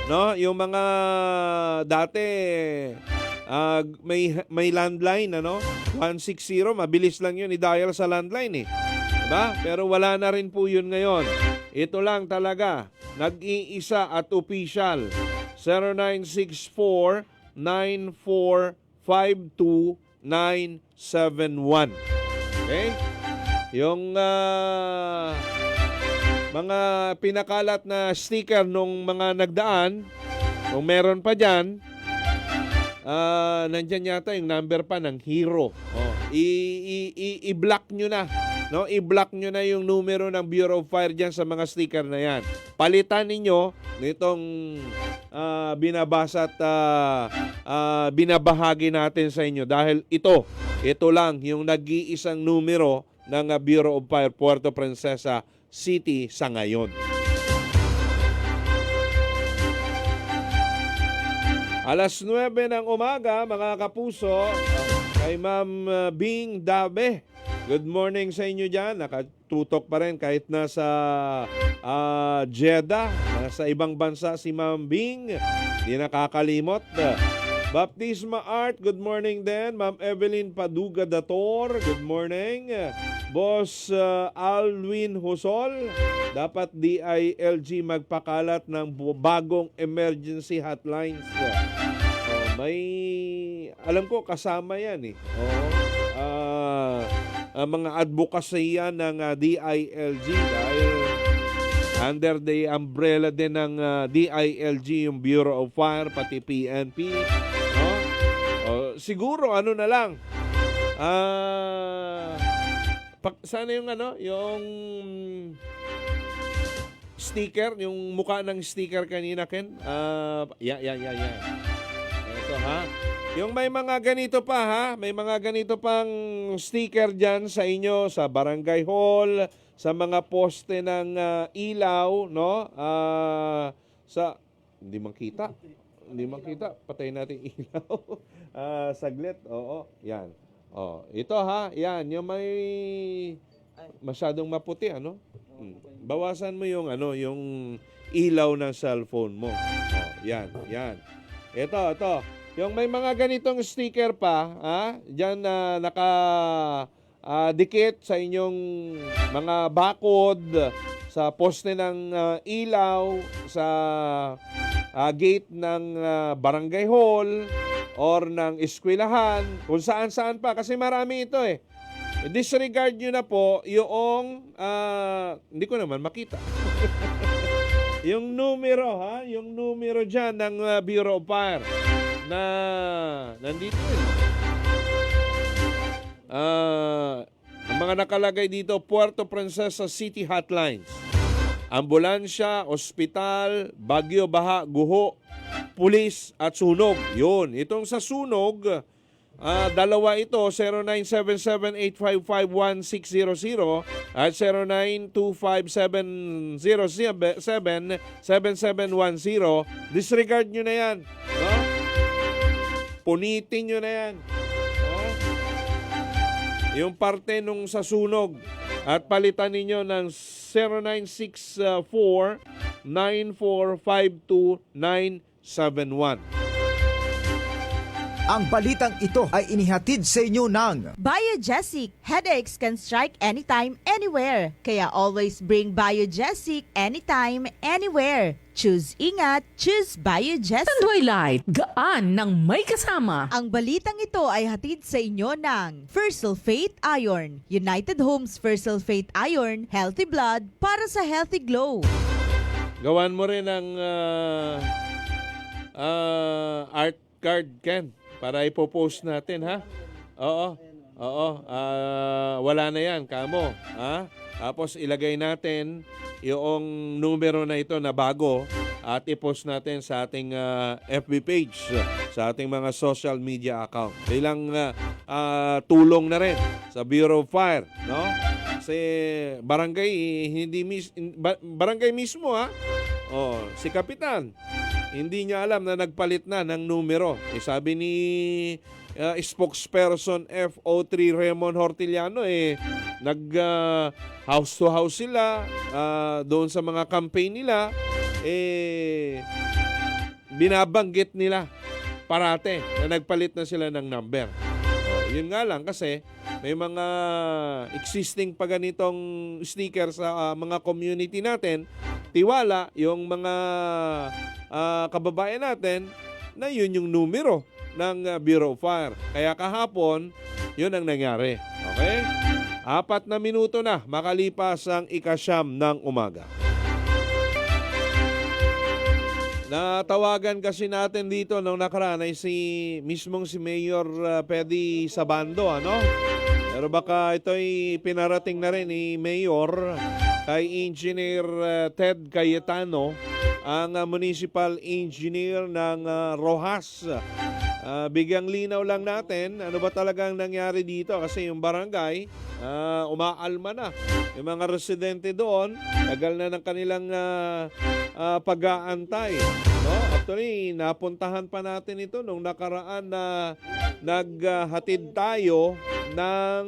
No, yung mga dati may landline 160, mabilis lang 'yun i-dial sa landline eh. Diba? Pero wala na rin po 'yun ngayon. Ito lang talaga, nag-iisa at official. 0964-9452-971. Okay? Yung mga pinakalat na sticker nung mga nagdaan, kung meron pa dyan, nandyan yata yung number pa ng Hero. I-block nyo na. No? I-block nyo na yung numero ng Bureau of Fire dyan sa mga sticker na yan. Palitan ninyo nitong binabasa at binabahagi natin sa inyo dahil ito lang yung nag-iisang numero ng Bureau of Fire Puerto Princesa City sa ngayon. Alas 9 ng umaga, mga kapuso, kay Ma'am Bing Dabe. Good morning sa inyo dyan. Nakatutok pa rin kahit nasa Jeddah. Nasa ibang bansa si Ma'am Bing. Di nakakalimot. Baptisma Art, good morning din. Ma'am Evelyn Paduga Dator, good morning. Boss Alwin Husol, dapat DILG magpakalat ng bagong emergency hotlines. May, alam ko kasama yan eh. Mga advocacy yan ng DILG dahil under the umbrella din ng DILG, yung Bureau of Fire, pati PNP. Siguro ano na lang, sana yung yung sticker, yung mukha ng sticker kanina, Ken. Yan. Ito ha. Yung may mga ganito pa ha, may mga ganito pang sticker dyan sa inyo, sa barangay hall, sa mga poste ng ilaw, no? Hindi makita. Patayin natin ilaw. Saglit. Oo, yan. Ito ha, yan, yung may masyadong maputi, Bawasan mo yung yung ilaw ng cellphone mo. Yan. Ito. Yung may mga ganitong sticker pa, diyan na dikit sa inyong mga bakod, sa poste ng ilaw, sa gate ng barangay hall or ng eskwelahan, kung saan-saan pa. Kasi marami ito eh. Disregard nyo na po yung, hindi ko naman makita. Yung numero yung numero dyan ng Bureau of Fire na nandito ang mga nakalagay dito, Puerto Princesa City Hotlines. Ambulansya, ospital, bagyo, baha, guho, pulis at sunog. Yun. Itong sa sunog, dalawa ito, 0977-855-1600 at 0925-707-7710. Disregard nyo na yan. No? Punitin nyo na yan. Yung parte nung sa sunog at palitan ninyo ng 0964-9452-971. Ang balitang ito ay inihatid sa inyo ng Biogesic. Headaches can strike anytime, anywhere. Kaya always bring Biogesic anytime, anywhere. Choose ingat, choose Biogesic. Tanduay Light, gaan ng may kasama. Ang balitang ito ay hatid sa inyo ng First Sulfate Iron. United Homes First Sulfate Iron, healthy blood para sa healthy glow. Gawan mo rin ng art card, Ken, para ipopost natin, ha? Oo. Wala na yan, kamo. Ha? Tapos ilagay natin yung numero na ito na bago at i-post natin sa ating FB page, sa ating mga social media account. Bilang tulong na rin sa Bureau of Fire, no? Kasi barangay, barangay mismo si Kapitan, hindi niya alam na nagpalit na ng numero. Sabi ni spokesperson FO3 Raymond Hortiliano, nag house to house sila doon sa mga campaign nila, binabanggit nila parate na nagpalit na sila ng number. Yun nga lang kasi may mga existing pa ganitong sticker sa mga community natin. Tiwala yung mga kababayan natin na yun yung numero ng Bureau of Fire. Kaya kahapon, yun ang nangyari. Okay? 4 na minuto na makalipas ang 9:00 ng umaga. Natawagan kasi natin dito nung nakaraan ay si Mayor Pedi Sabando, Pero baka ito'y pinarating na rin ni Mayor kay Engineer Ted Cayetano, ang municipal engineer ng Rojas. Bigyang linaw lang natin, ano ba talagang nangyari dito? Kasi yung barangay, umaalma na. Yung mga residente doon, tagal na ng kanilang pag-aantay. Actually, napuntahan pa natin ito nung nakaraan na naghatid tayo ng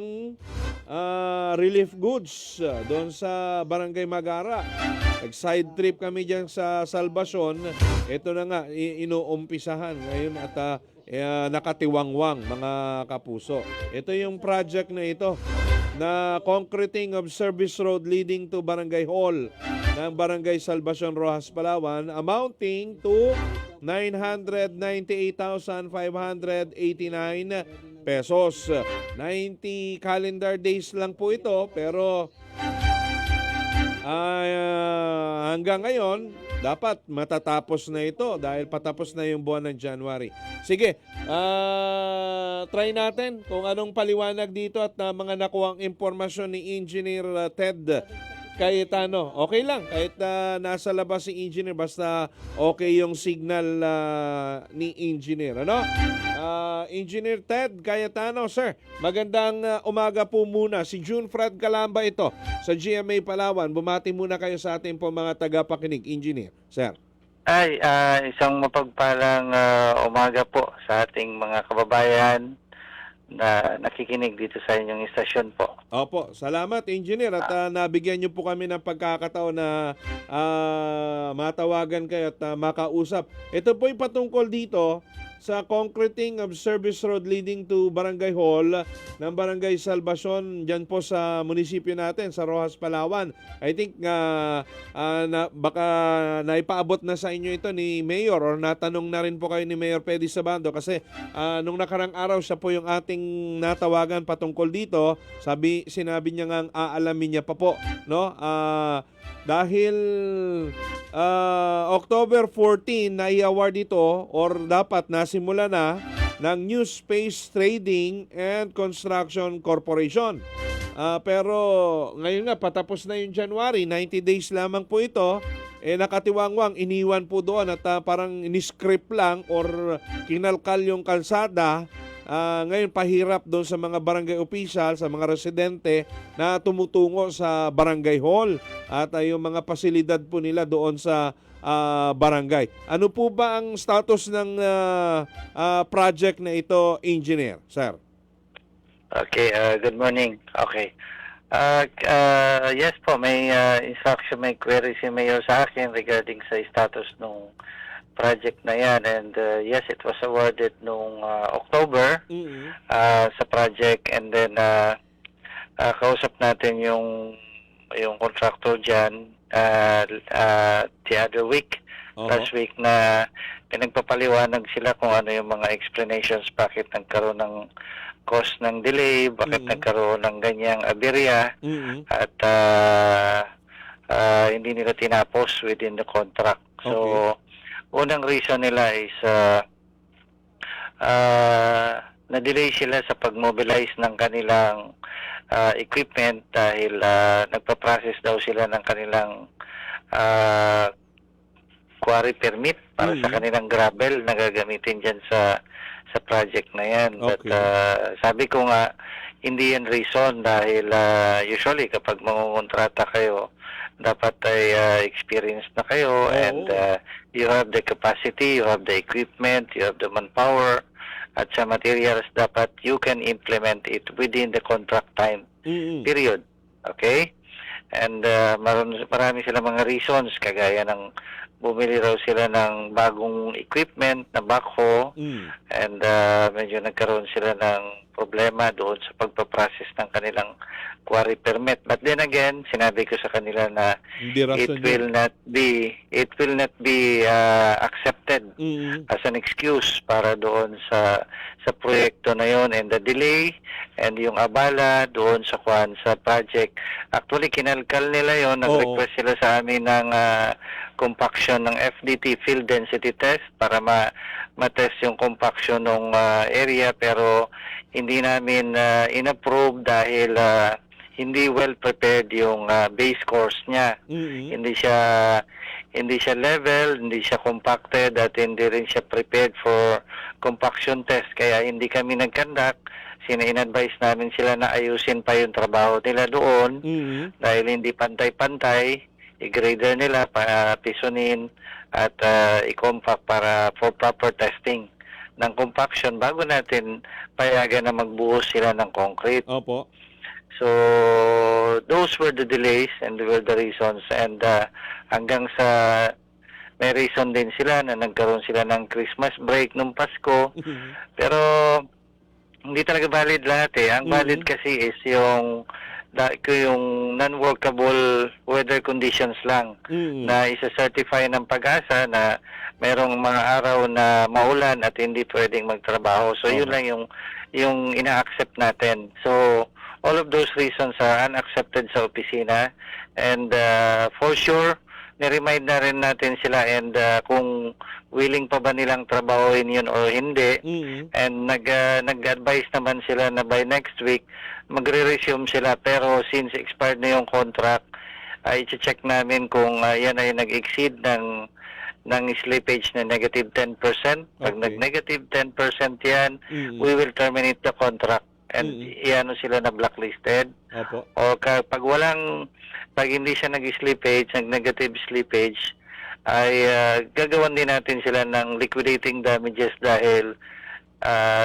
relief goods doon sa Barangay Magara. Nag-side trip kami dyan sa Salvacion. Ito na nga, inuumpisahan ngayon at nakatiwangwang, mga kapuso. Ito yung project na ito na concreting of service road leading to Barangay Hall ng Barangay Salvacion, Rojas, Palawan, amounting to 998,589 pesos. 90 calendar days lang po ito, pero hanggang ngayon, dapat matatapos na ito dahil patapos na yung buwan ng January. Sige, try natin kung anong paliwanag dito at mga nakuhang impormasyon ni Engineer Ted Cayetano. Okay lang, kahit nasa labas si Engineer, basta okay yung signal ni Engineer. Engineer Ted Cayetano, sir, magandang umaga po muna. Si June Fred Calamba ito sa GMA Palawan. Bumati muna kayo sa ating po mga tagapakinig, Engineer. Sir. Ay, isang mapagpalang umaga po sa ating mga kababayan na nakikinig dito sa inyong istasyon po. Opo, salamat Engineer at nabigyan niyo po kami ng pagkakataon na matawagan kayo at makausap. Ito po yung patungkol dito sa concreting of service road leading to Barangay Hall ng Barangay Salvacion dyan po sa munisipyo natin, sa Rojas, Palawan. I think baka naipaabot na sa inyo ito ni Mayor or natanong na rin po kayo ni Mayor Pedi Sabando kasi nung nakarang araw siya po yung ating natawagan patungkol dito. Sinabi niya ngang aalamin niya pa po, dahil October 14 na i-award ito or dapat nasimula na ng New Space Trading and Construction Corporation. Pero ngayon nga patapos na yung January, 90 days lamang po ito, nakatiwangwang, iniwan po doon at parang in-script lang or kinalkal yung kalsada. Ngayon pahirap doon sa mga barangay official, sa mga residente na tumutungo sa barangay hall at yung mga pasilidad po nila doon sa barangay. Ano po ba ang status ng project na ito, Engineer, sir? Okay, good morning. Okay. Yes po, may instruction, may query si Mayor sa akin regarding sa status ng project na yan, and yes, it was awarded noong October sa project, and then kausap natin yung contractor dyan the other week, last week, na pinagpapaliwanag sila kung ano yung mga explanations bakit nagkaroon ng cause ng delay, bakit nagkaroon ng ganyang aberya, at hindi nila tinapos within the contract. So unang reason nila is na-delay sila sa pag-mobilize ng kanilang equipment dahil nagpa-process daw sila ng kanilang quarry permit para sa kanilang gravel na gagamitin dyan sa project na yan. Okay. But sabi ko nga, hindi yan reason dahil usually kapag mangungontrata kayo, dapat ay experienced na kayo and you have the capacity, you have the equipment, you have the manpower, at sa materials dapat you can implement it within the contract time period. Okay? And marami sila mga reasons, kagaya ng bumili raw sila ng bagong equipment na backhoe and medyo nagkaroon sila ng problema doon sa pagpaprocess ng kanilang quarry permit. But then again, sinabi ko sa kanila na Hindi rason it will not be accepted as an excuse para doon sa proyekto na yon, and the delay and yung abala doon sa project. Actually kinalkal nila yon, nag-request sila sa amin ng compaction ng FDT, field density test, para ma-test yung compaction ng area, pero hindi namin in-approve dahil hindi well prepared yung base course niya. Hindi siya level, hindi siya compacted, at hindi rin siya prepared for compaction test. Kaya hindi kami nag-conduct. In-advise namin sila na ayusin pa yung trabaho nila doon dahil hindi pantay-pantay. I-grader nila, pisunin at i-compact para for proper testing ng compaction bago natin payagan na magbuhos sila ng concrete. Opo. So, those were the delays and were the reasons, and hanggang sa may reason din sila na nagkaroon sila ng Christmas break nung Pasko. Pero hindi talaga valid lahat eh. Ang valid kasi is yung non-workable weather conditions lang na isa-certify ng Pag-asa na mayroong mga araw na maulan at hindi pwedeng magtrabaho. So yun lang yung ina-accept natin. So all of those reasons are unaccepted sa opisina, and for sure ni-remind na rin natin sila, and kung willing pa ba nilang trabahoin yun o hindi. And nag-advise naman sila na by next week magre-resume sila, pero since expired na yung contract, ay i-check namin kung yan ay nag-exceed ng slippage na negative 10%. Pag nag-negative 10% yan, we will terminate the contract and iano sila na blacklisted. Opo. O pag hindi siya nag-slippage, nag-negative slippage, ay gagawan din natin sila ng liquidating damages dahil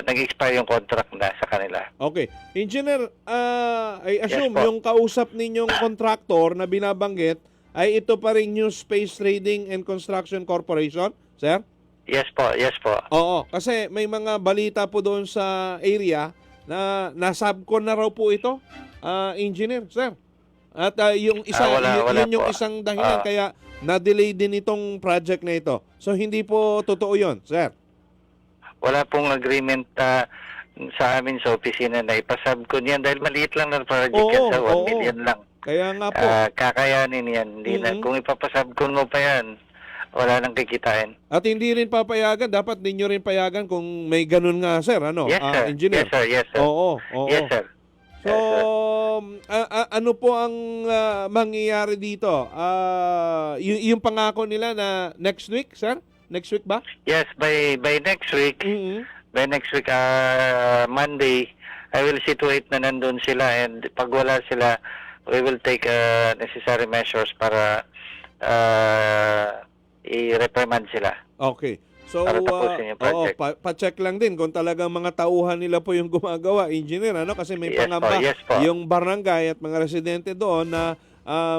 nag-expire yung contract na sa kanila. Okay. Engineer, I assume Yes po. yung kausap ninyong contractor na binabanggit ay ito pa rin yung Space Trading and Construction Corporation, sir? Yes po, yes po. Oo, kasi may mga balita po doon sa area na nasubcon na raw po ito, engineer, sir. At yung isa, wala yun yung po. isang dahilan kaya na-delay din itong project na ito. So hindi po totoo yun, sir. Wala pong agreement sa amin sa opisina na ipasubcon yan dahil maliit lang na project yan, sa 1 million lang. Kaya nga po. Kakayanin yan. Hindi na, kung ipapasubcon mo pa yan, wala nang kikitain. At hindi rin papayagan, dapat ninyo rin payagan kung may ganun nga, sir, ano? Yes, sir. Engineer. Yes, sir. Yes, sir. Oo. Yes, sir. So, ano po ang mangyayari dito? Yung pangako nila na next week, sir? Next week ba? Yes, by next week, Monday, I will see to it na nandun sila, and pag wala sila, we will take necessary measures para i-reprimand sila. Okay. So, Para tapusin yung project. pa-check lang din kung talagang mga tauhan nila po yung gumagawa, engineer, ano? Kasi may Yes pangamba po, yes po. yung barangay at mga residente doon na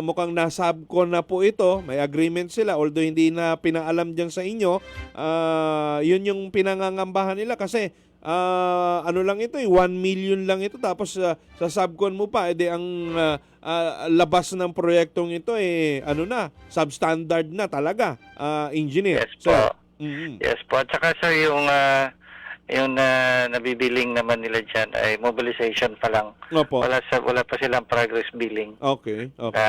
mukhang nasubcon na po ito. May agreement sila, although hindi na pinaalam dyan sa inyo. Yun yung pinangangambahan nila kasi ano lang ito, 1 million lang ito, tapos sa subcon mo pa, edi ang labas ng proyektong ito ano na, substandard na talaga, engineer. Yes po. Mm-hmm. Yes po. At saka sir, yung nabibiling naman nila dyan ay mobilization pa lang. Opo. Wala pa silang progress billing Okay. na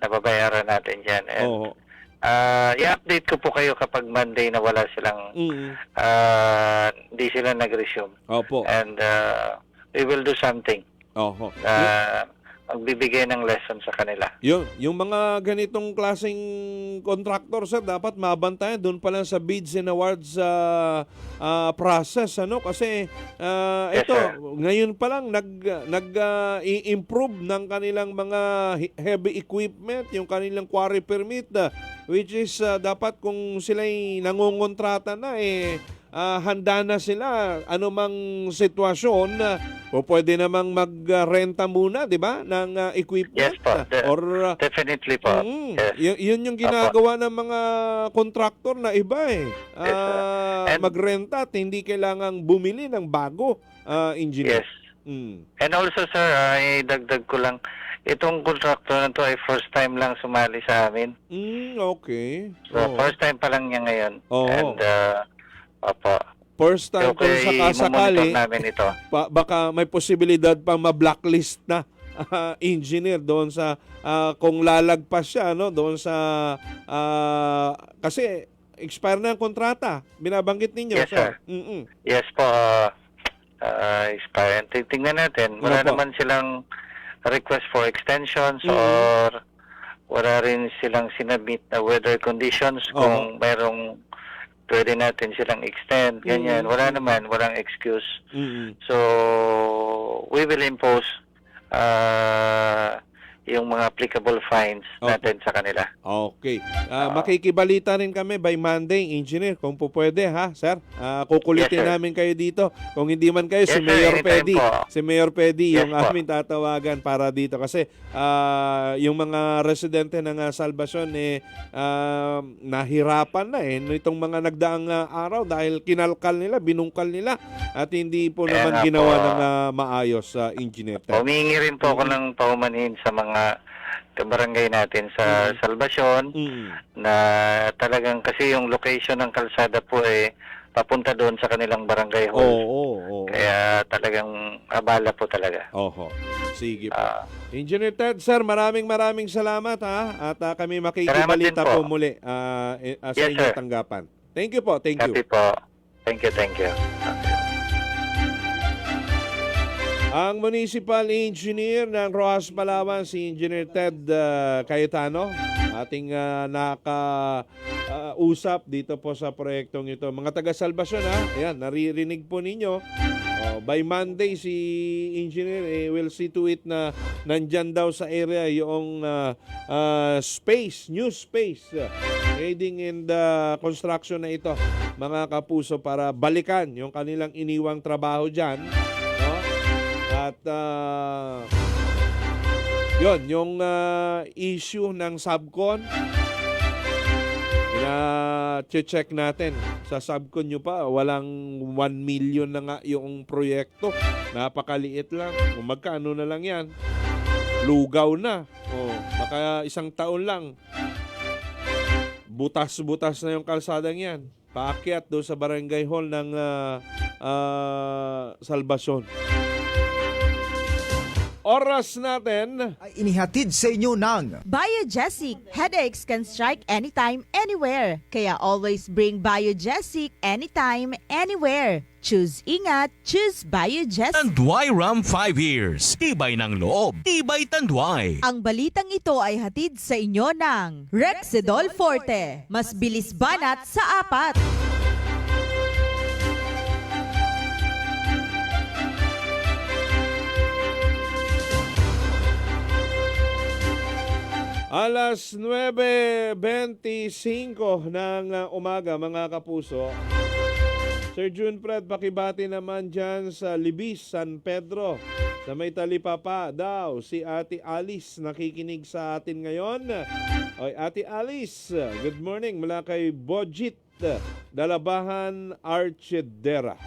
nababayaran natin dyan. And Oo. i-update ko po kayo kapag Monday na wala silang hindi sila nag-resume. Opo. And we will do something Oho. na magbibigay ng lesson sa kanila. Yung mga ganitong klaseng contractor, sir, dapat mabantayan doon pa lang sa bids and awards process, ano? Kasi Yes, ito, sir. ngayon pa lang i-improve ng kanilang mga heavy equipment, yung kanilang quarry permit, which is dapat kung sila'y nangongontrata na, handa na sila anumang sitwasyon o pwede namang magrenta muna, 'di ba, ng equipment. Yes po. Or Definitely po. Yes. yun yung ginagawa ng mga contractor na iba Yes, sir. And- magrenta at hindi kailangang bumili ng bago, engineer. Yes. Mm. And also, sir, idagdag ko lang, itong contractor na to ay first time lang sumali sa amin. Okay. So, Oo. first time pa lang niya ngayon. Oo. And, opo. First time kung sakasakali, namin ito. baka may posibilidad pang ma-blacklist na engineer doon sa kung lalagpas siya, no, doon sa kasi expire na ang kontrata. Binabanggit ninyo, Yes, sir. Mm-mm. Yes po, expire. Tingnan natin. Wala Opo. naman silang request for extensions Mhm. or wala rin silang sinabit na weather conditions kung merong pwede natin silang extend, ganyan. Mhm. Wala naman, walang excuse. Mm-mm. So, we will impose yung mga applicable fines Opo. natin sa kanila. Okay. Makikibalita rin kami by Monday, engineer, kung po pwede, ha, sir? Kukulitin Yes, sir. namin kayo dito. Kung hindi man kayo, Yes, si sir. Mayor Anytime Pedi. po. Si Mayor Pedi Yes, yung po. aming tatawagan para dito. Kasi yung mga residente ng Salvacion, nahirapan na nitong mga nagdaang araw dahil kinalkal nila, binungkal nila at hindi po Kaya naman nga ginawa po. ng maayos sa engineer. Humingi rin po ako ng paumanhin sa mga barangay natin sa Salvacion na talagang kasi yung location ng kalsada po papunta doon sa kanilang barangay hall. Oo. Kaya talagang abala po talaga. Oho. Sige po. Ah, Engineer Ted, sir, maraming salamat, ha. At kami makikibalita Salamat din po po. muli sa Yes, inyong sir. tanggapan. Thank you po. Thank you. happy po. Thank you. Ang municipal engineer ng Rojas, Palawan, si Engineer Ted Cayetano, ating nakausap dito po sa proyektong ito. Mga taga Salvacion, ha, ayan, naririnig po ninyo. By Monday, si engineer will see to it na nandyan daw sa area yung new space aiding in the construction na ito, mga kapuso, para balikan yung kanilang iniwang trabaho dyan. No? At yun, yung issue ng subcon, check natin. Sa subcon nyo pa, walang 1 million na nga yung proyekto. Napakaliit lang. Kung magkano na lang yan, lugaw na. Baka isang taon lang. Butas-butas na yung kalsadang yan. Paakyat doon sa barangay hall ng Salvacion. Oras natin. Ay inihatid sa inyo ng Biogesic. Headaches can strike anytime, anywhere. Kaya always bring Biogesic anytime, anywhere. Choose ingat, choose Biogesic. Tanduay Ram 5 years. Tibay ng loob. Tibay Tanduay. Ang balitang ito ay hatid sa inyo ng Rexidol Forte. Mas bilis banat sa 4. Alas 9:25 ng umaga, mga kapuso. Sir June Fred, pakibati naman dyan sa Libis, San Pedro. Sa may talipapa daw, si Ate Alice nakikinig sa atin ngayon. Oy, Ate Alice, good morning mula kay Bojit, Dalabahan, Archidera.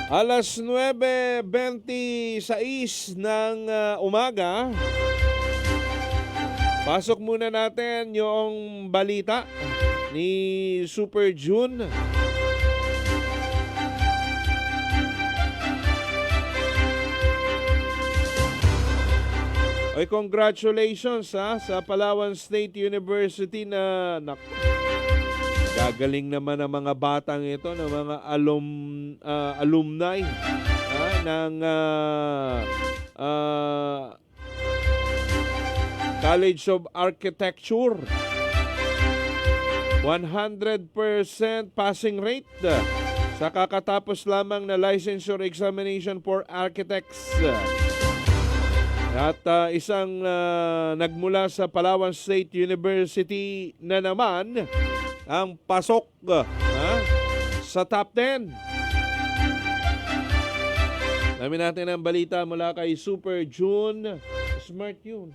Alas 9:26 ng umaga. Pasok muna natin yung balita ni Super June. Oy, congratulations sa Palawan State University na gagaling naman ang mga batang ito, ng mga alumni ng College of Architecture. 100% passing rate sa kakatapos lamang na licensure examination for architects. At isang nagmula sa Palawan State University na naman ang pasok sa top 10. Namin natin ang balita mula kay Super June. Smart yun.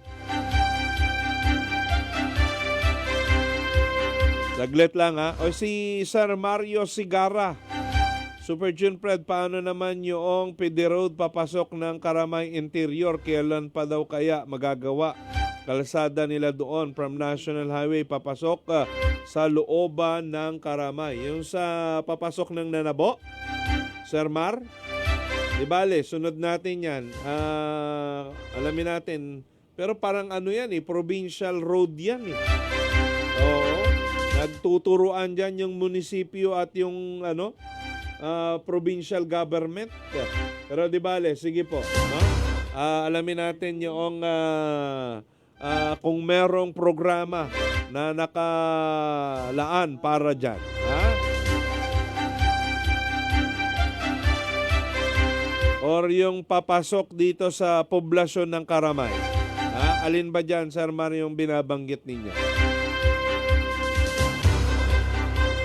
Saglit lang O si Sir Mario Sigara. Super June Fred, paano naman yung PD Road papasok ng Karamay Interior? Kailan pa daw kaya magagawa? Kalsada nila doon from National Highway papasok sa looban ng Karamay. Yung sa papasok ng Nanabo, Sir Mar, di bale, sunod natin yan. Alamin natin. Pero parang yan provincial road yan Oo. Nagtuturuan dyan yung munisipyo at yung provincial government. Pero di bale, sige po. Alamin natin yung kung merong programa na nakalaan para dyan. Or yung papasok dito sa poblasyon ng Karamay. Alin ba dyan, Sir Mario, yung binabanggit ninyo?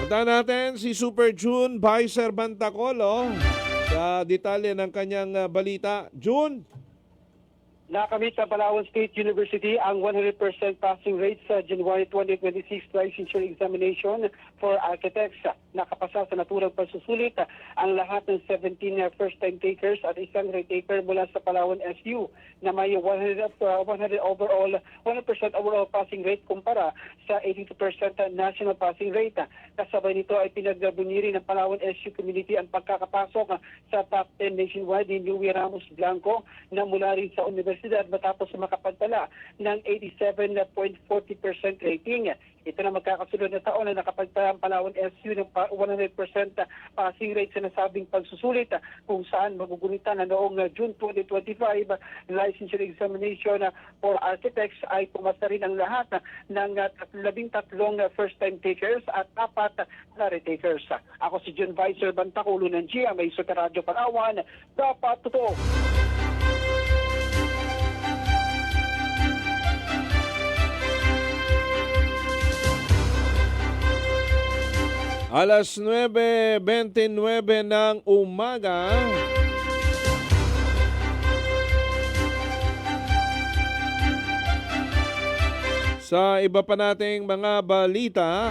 Punta natin si Super June Vicer Bantacolo sa detalye ng kanyang balita. June! Nakamit sa Palawan State University ang 100% passing rate sa January 2026 licensure examination for architects. Nakapasa sa naturang pagsusulit ang lahat ng 17 first-time takers at isang retaker mula sa Palawan SU na may 100% overall passing rate kumpara sa 82% national passing rate. Kasabay nito ay pinagbunyirin ng Palawan SU community ang pagkakapasok sa top 10 nationwide ni Louie Ramos Blanco na mula rin sa universidad matapos makapagtala ng 87.40% rating. Ito na magkakasunod na taon na nakapagtala ang Palawan SU ng 100% passing rate sa nasabing pagsusulit kung saan magugunitan na noong June 2025 licensure examination for architects ay pumasa rin ang lahat ng 13 first-time takers at 4 na retakers. Ako si John Vicer Bantaculo ng GMA sa Radyo Palawan. Dapat totoo. Alas 9:29 ng umaga. Sa iba pa nating mga balita,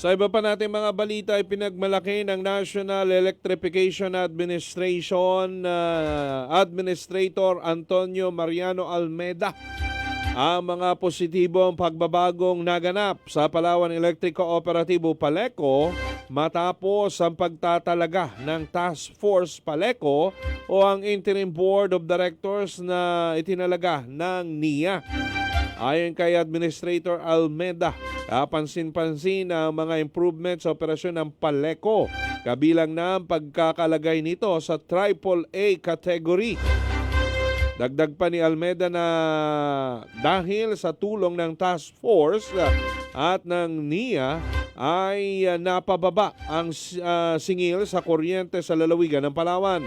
Sa iba pa nating mga balita ay pinagmalaki ng National Electrification Administration Administrator Antonio Mariano Almeda ang mga positibong pagbabagong naganap sa Palawan Electric Cooperative Paleco matapos ang pagtatalaga ng Task Force Paleco o ang Interim Board of Directors na itinalaga ng NIA. Ayon kay Administrator Almeda, pansin-pansin ang mga improvements sa operasyon ng Paleco, kabilang na ang pagkakalagay nito sa AAA category. Dagdag pa ni Almeda na dahil sa tulong ng Task Force at ng NIA ay napababa ang singil sa kuryente sa lalawigan ng Palawan.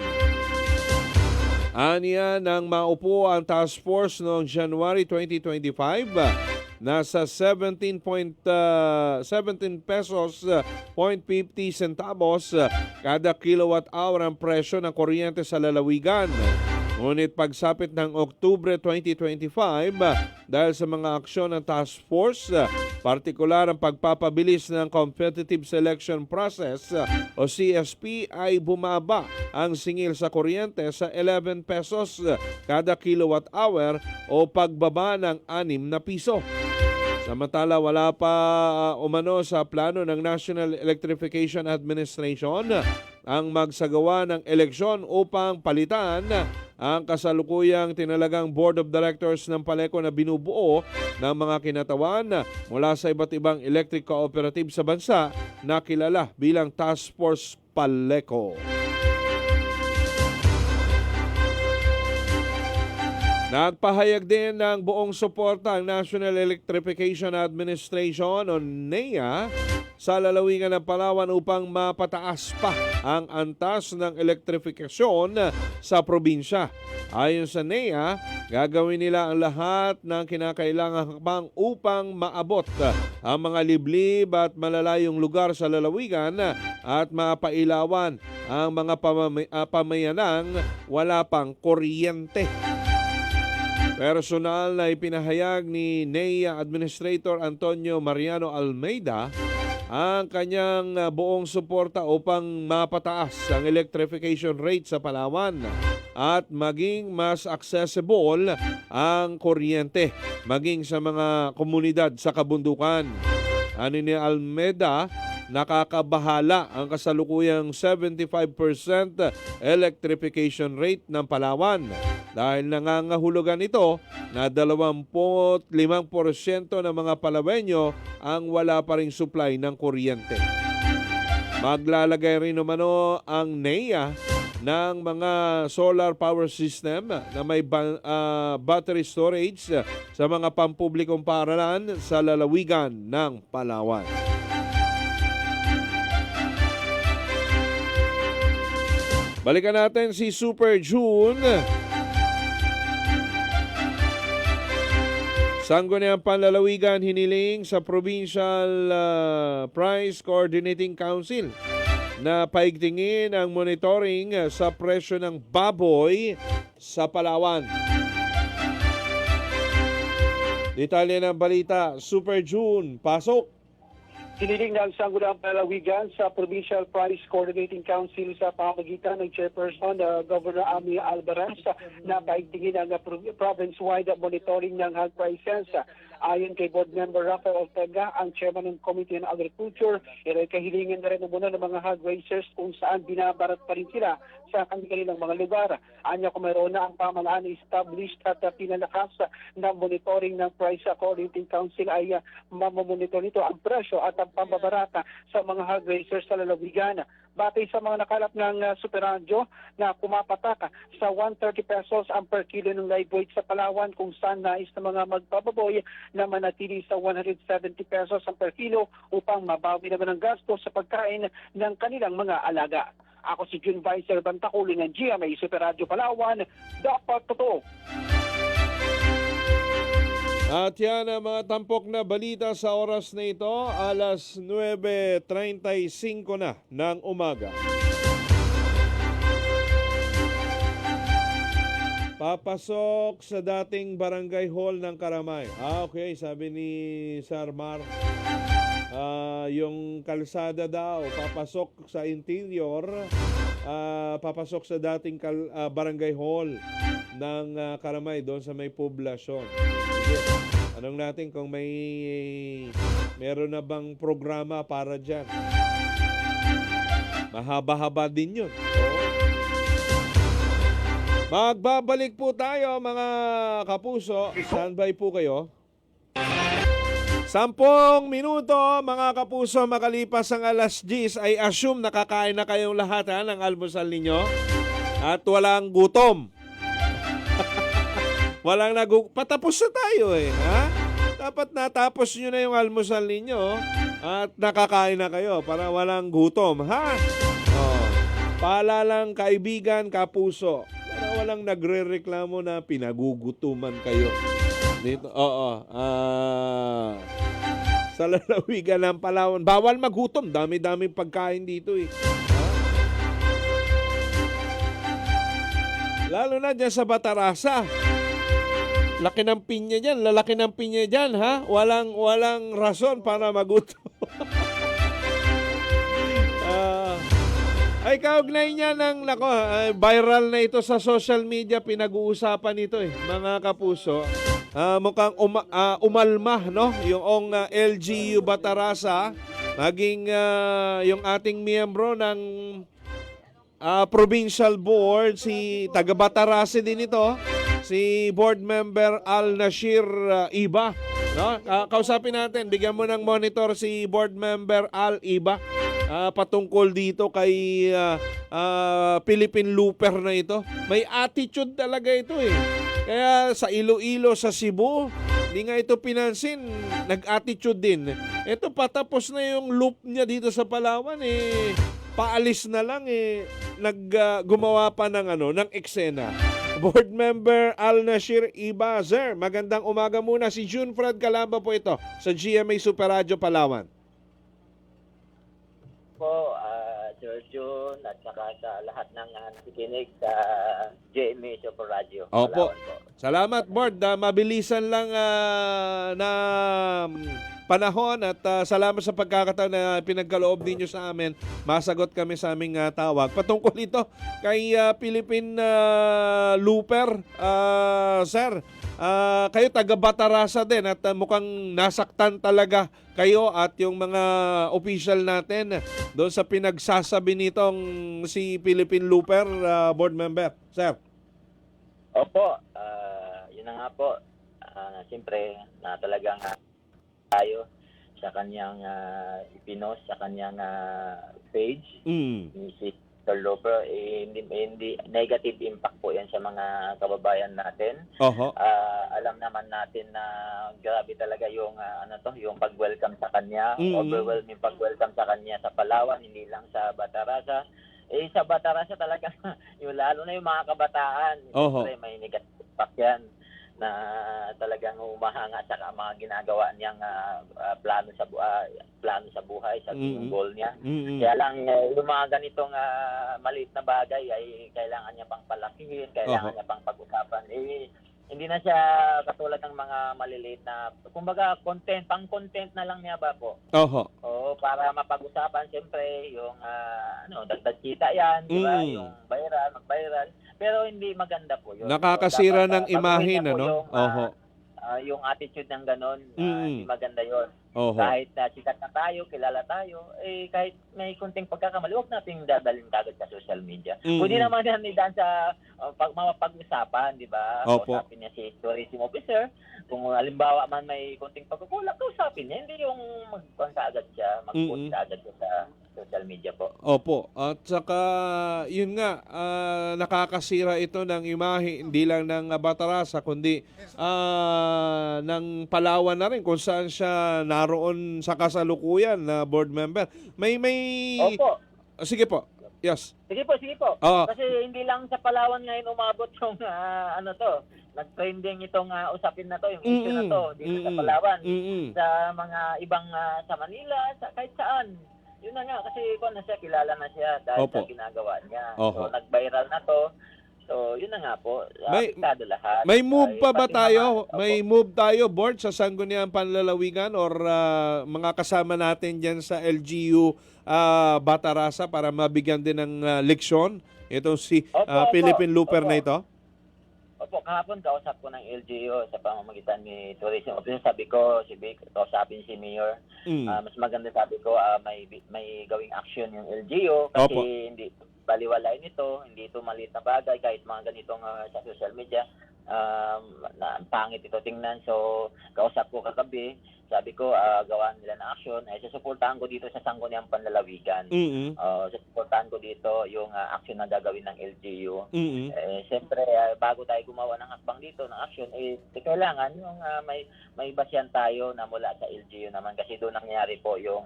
Aniya nang maupo ang task force noong January 2025, nasa 17 pesos 0.50 centavos kada kilowatt hour ang presyo ng kuryente sa lalawigan. Ngunit pagsapit ng Oktubre 2025, dahil sa mga aksyon ng task force, partikular ang pagpapabilis ng competitive selection process o CSP, ay bumaba ang singil sa kuryente sa 11 pesos kada kilowatt hour o pagbaba ng 6 na piso. Samantala, wala pa umano sa plano ng National Electrification Administration ang magsagawa ng eleksyon upang palitan ang kasalukuyang tinalagang Board of Directors ng Paleco na binubuo ng mga kinatawan mula sa iba't ibang electric cooperative sa bansa na kilala bilang Task Force Paleco. Nagpahayag din ng buong suporta ang National Electrification Administration o NEA sa lalawigan ng Palawan upang mapataas pa ang antas ng elektrifikasyon sa probinsya. Ayon sa NEA, gagawin nila ang lahat ng kinakailangang hakbang upang maabot ang mga liblib at malalayong lugar sa lalawigan at mapailawan ang mga pamayanang wala pang kuryente. Personal na ipinahayag ni NEA Administrator Antonio Mariano Almeida ang kanyang buong suporta upang mapataas ang electrification rate sa Palawan at maging mas accessible ang kuryente maging sa mga komunidad sa kabundukan. Ani ni Almeida, nakakabahala ang kasalukuyang 75% electrification rate ng Palawan dahil nangangahulugan ito na 25% ng mga Palawenyo ang wala pa ring supply ng kuryente. Maglalagay rin umano ang NEA ng mga solar power system na may battery storage sa mga pampublikong paaralan sa lalawigan ng Palawan. Balikan natin si Super June. Sangguniang Panlalawigan hiniling sa Provincial Price Coordinating Council na paigtingin ang monitoring sa presyo ng baboy sa Palawan. Detalye ng balita, Super June, pasok! Hiniling ng Sangguniang Panlalawigan sa Provincial Price Coordinating Council sa pamamagitan ng Chairperson Governor Ami Alvarez na paigtingin ang province-wide monitoring ng hog prices. Ayon kay Board Member Rafael Ortega, ang Chairman ng Committee on Agriculture, kahilingan na rin muna ng mga hog raisers kung saan binabarat pa rin sila sa kanilang mga lugar. Anya kung mayroon na ang pamahalaan na established at pinalakas na monitoring ng Price Coordinating Council ay mamamonitor nito ang presyo at ang pambabarata sa mga hog raisers sa lalawigan. Batay sa mga nakalap ng Super Radio na kumapatak sa 130 pesos ang per kilo ng live weight sa Palawan, kung saan nais na mga magpapaboy na manatili sa 170 pesos ang per kilo upang mabawi naman ang gasto sa pagkain ng kanilang mga alaga. Ako si June Vicer Bantaculi ng GMA Super Radio Palawan, dapat totoo. At yan ang mga tampok na balita sa oras na ito, alas 9:35 na ng umaga. Papasok sa dating barangay hall ng Karamay. Okay, sabi ni Sir Mar. Yung kalsada daw, papasok sa interior, papasok sa dating barangay hall ng Karamay, doon sa may poblasyon. Anong natin kung meron na bang programa para dyan? Mahaba-haba din yun. Magbabalik po tayo mga kapuso. Standby po kayo. 10 minuto mga kapuso makalipas ang alas 10 ay assume nakakain na kayong lahat ng almusal ninyo at walang gutom. Patapos na tayo ha? Dapat natapos nyo na yung almusal ninyo at nakakain na kayo para walang gutom, ha? Paalalang kaibigan, kapuso, para walang nagre-reklamo na pinagugutuman kayo. Dito, sa lalawigan ng Palawan, bawal magutom, dami-daming pagkain dito . Lalo na dyan sa Batarasa. Laki ng pinya dyan, lalaki ng pinya dyan, ha? Walang rason para maguto. Ay, kaugnay niya ng, viral na ito sa social media, pinag-uusapan ito mga kapuso. Mukhang umalma, no? Yung LGU Batarasa, maging yung ating miyembro ng provincial board, si taga Batarase din ito, si board member Al Nashir Iba. No? Kausapin natin, bigyan mo ng monitor si board member Al Iba. Patungkol dito kay Philippine Looper na ito. May attitude talaga ito Kaya sa Iloilo, sa Cebu, hindi nga ito pinansin, nag-attitude din. Ito patapos na yung loop niya dito sa Palawan paalis na lang gumawa pa ng eksena. Board member Al Nashir Iba, sir, magandang umaga muna. Si June Fred Calamba po ito sa GMA Super Radio Palawan. Po, Sir June, at saka sa lahat ng nakikinig sa GMA Super Radio. Opo. Salamat, Board. Mabilisan lang na panahon at salamat sa pagkakataon na pinagkaloob ninyo sa amin. Masagot kami sa aming tawag. Patungkol ito kay Philippine Looper, sir. Kayo taga Batarasa din at mukhang nasaktan talaga kayo at yung mga official natin doon sa pinagsasabi nitong si Philippine Looper, board member. Sir. Opo, yun na nga po. Siyempre, na talagang tayo sa kanyang ipinost, sa kanyang page. Ni si Sir Looper, hindi negative impact po yan sa mga kababayan natin. Alam naman natin na grabe talaga yung yung pag-welcome sa kanya, overwhelming pag-welcome sa kanya sa Palawan, hindi lang sa Batarasa. Sa Batarasa talaga, lalo na yung mga kabataan, siyempre may negative impact yan na talagang humahanga sa mga ginagawa niyang plano sa buhay, sa goal niya. Kaya lang yung mga ganitong maliit na bagay ay kailangan niya pang palakihin, kailangan niya pang pag-usapan. Hindi na siya katulad ng mga maliliit na, kumbaga, pang-content na lang niya ba po? Oo, para mapag-usapan, siyempre, yung, dagdag kita yan, di ba? Yung mag-viral. Pero hindi maganda po yun. Nakakasira ng imahin, Yung attitude ng ganon, hindi maganda yun. Kahit sikat na tayo, kilala tayo, kahit may kunting pagkakamali, huwag nating dadalhin kagad sa social media. Pwede naman yan idaan sa mapag-usapan, di ba? Kausapin niya si tourism officer. Kung halimbawa man may kunting pagkukulang, kausapin niya. Hindi yung mag-post agad siya sa social media po. Opo. At saka, yun nga, nakakasira ito ng imahe, hindi lang ng Batarasa, kundi ng Palawan na rin, kung saan siya naroon sa kasalukuyan na board member. May... Opo. Sige po. Yes. Sige po. Kasi hindi lang sa Palawan ngayon umabot yung nag-trending itong usapin na to, yung issue na to dito sa Palawan. Sa mga ibang sa Manila, kahit saan. Yun na nga, kasi kilala na siya dahil sa ginagawa niya. So, nag-viral na to. So, yun na nga po. Apektado lahat. May move pa ba tayo? May move tayo, board, sa Sangguniang Panlalawigan or mga kasama natin dyan sa LGU Batarasa para mabigyan din ng leksyon itong si Philippine Looper na ito? Opo, kahapon kausap ko ng LGU sa pamamagitan ni Tourism Officer. Sabi ko, si Vic, kausapin si Mayor. Mas maganda, sabi ko, may gawing action yung LGU kasi hindi baliwalain ito, hindi ito maliit na bagay kahit mga ganitong sa social media. Pangit ito tingnan. So, kausap ko kagabi, sabi ko, gawan nila ng action. Susuportahan ko dito sa Sangguniang Panlalawigan. Susuportahan ko dito yung action na gagawin ng LGU. Siyempre, bago tayo gumawa ng hakbang dito, ng action, kailangan yung may basyan tayo na mula sa LGU naman kasi doon nangyari po yung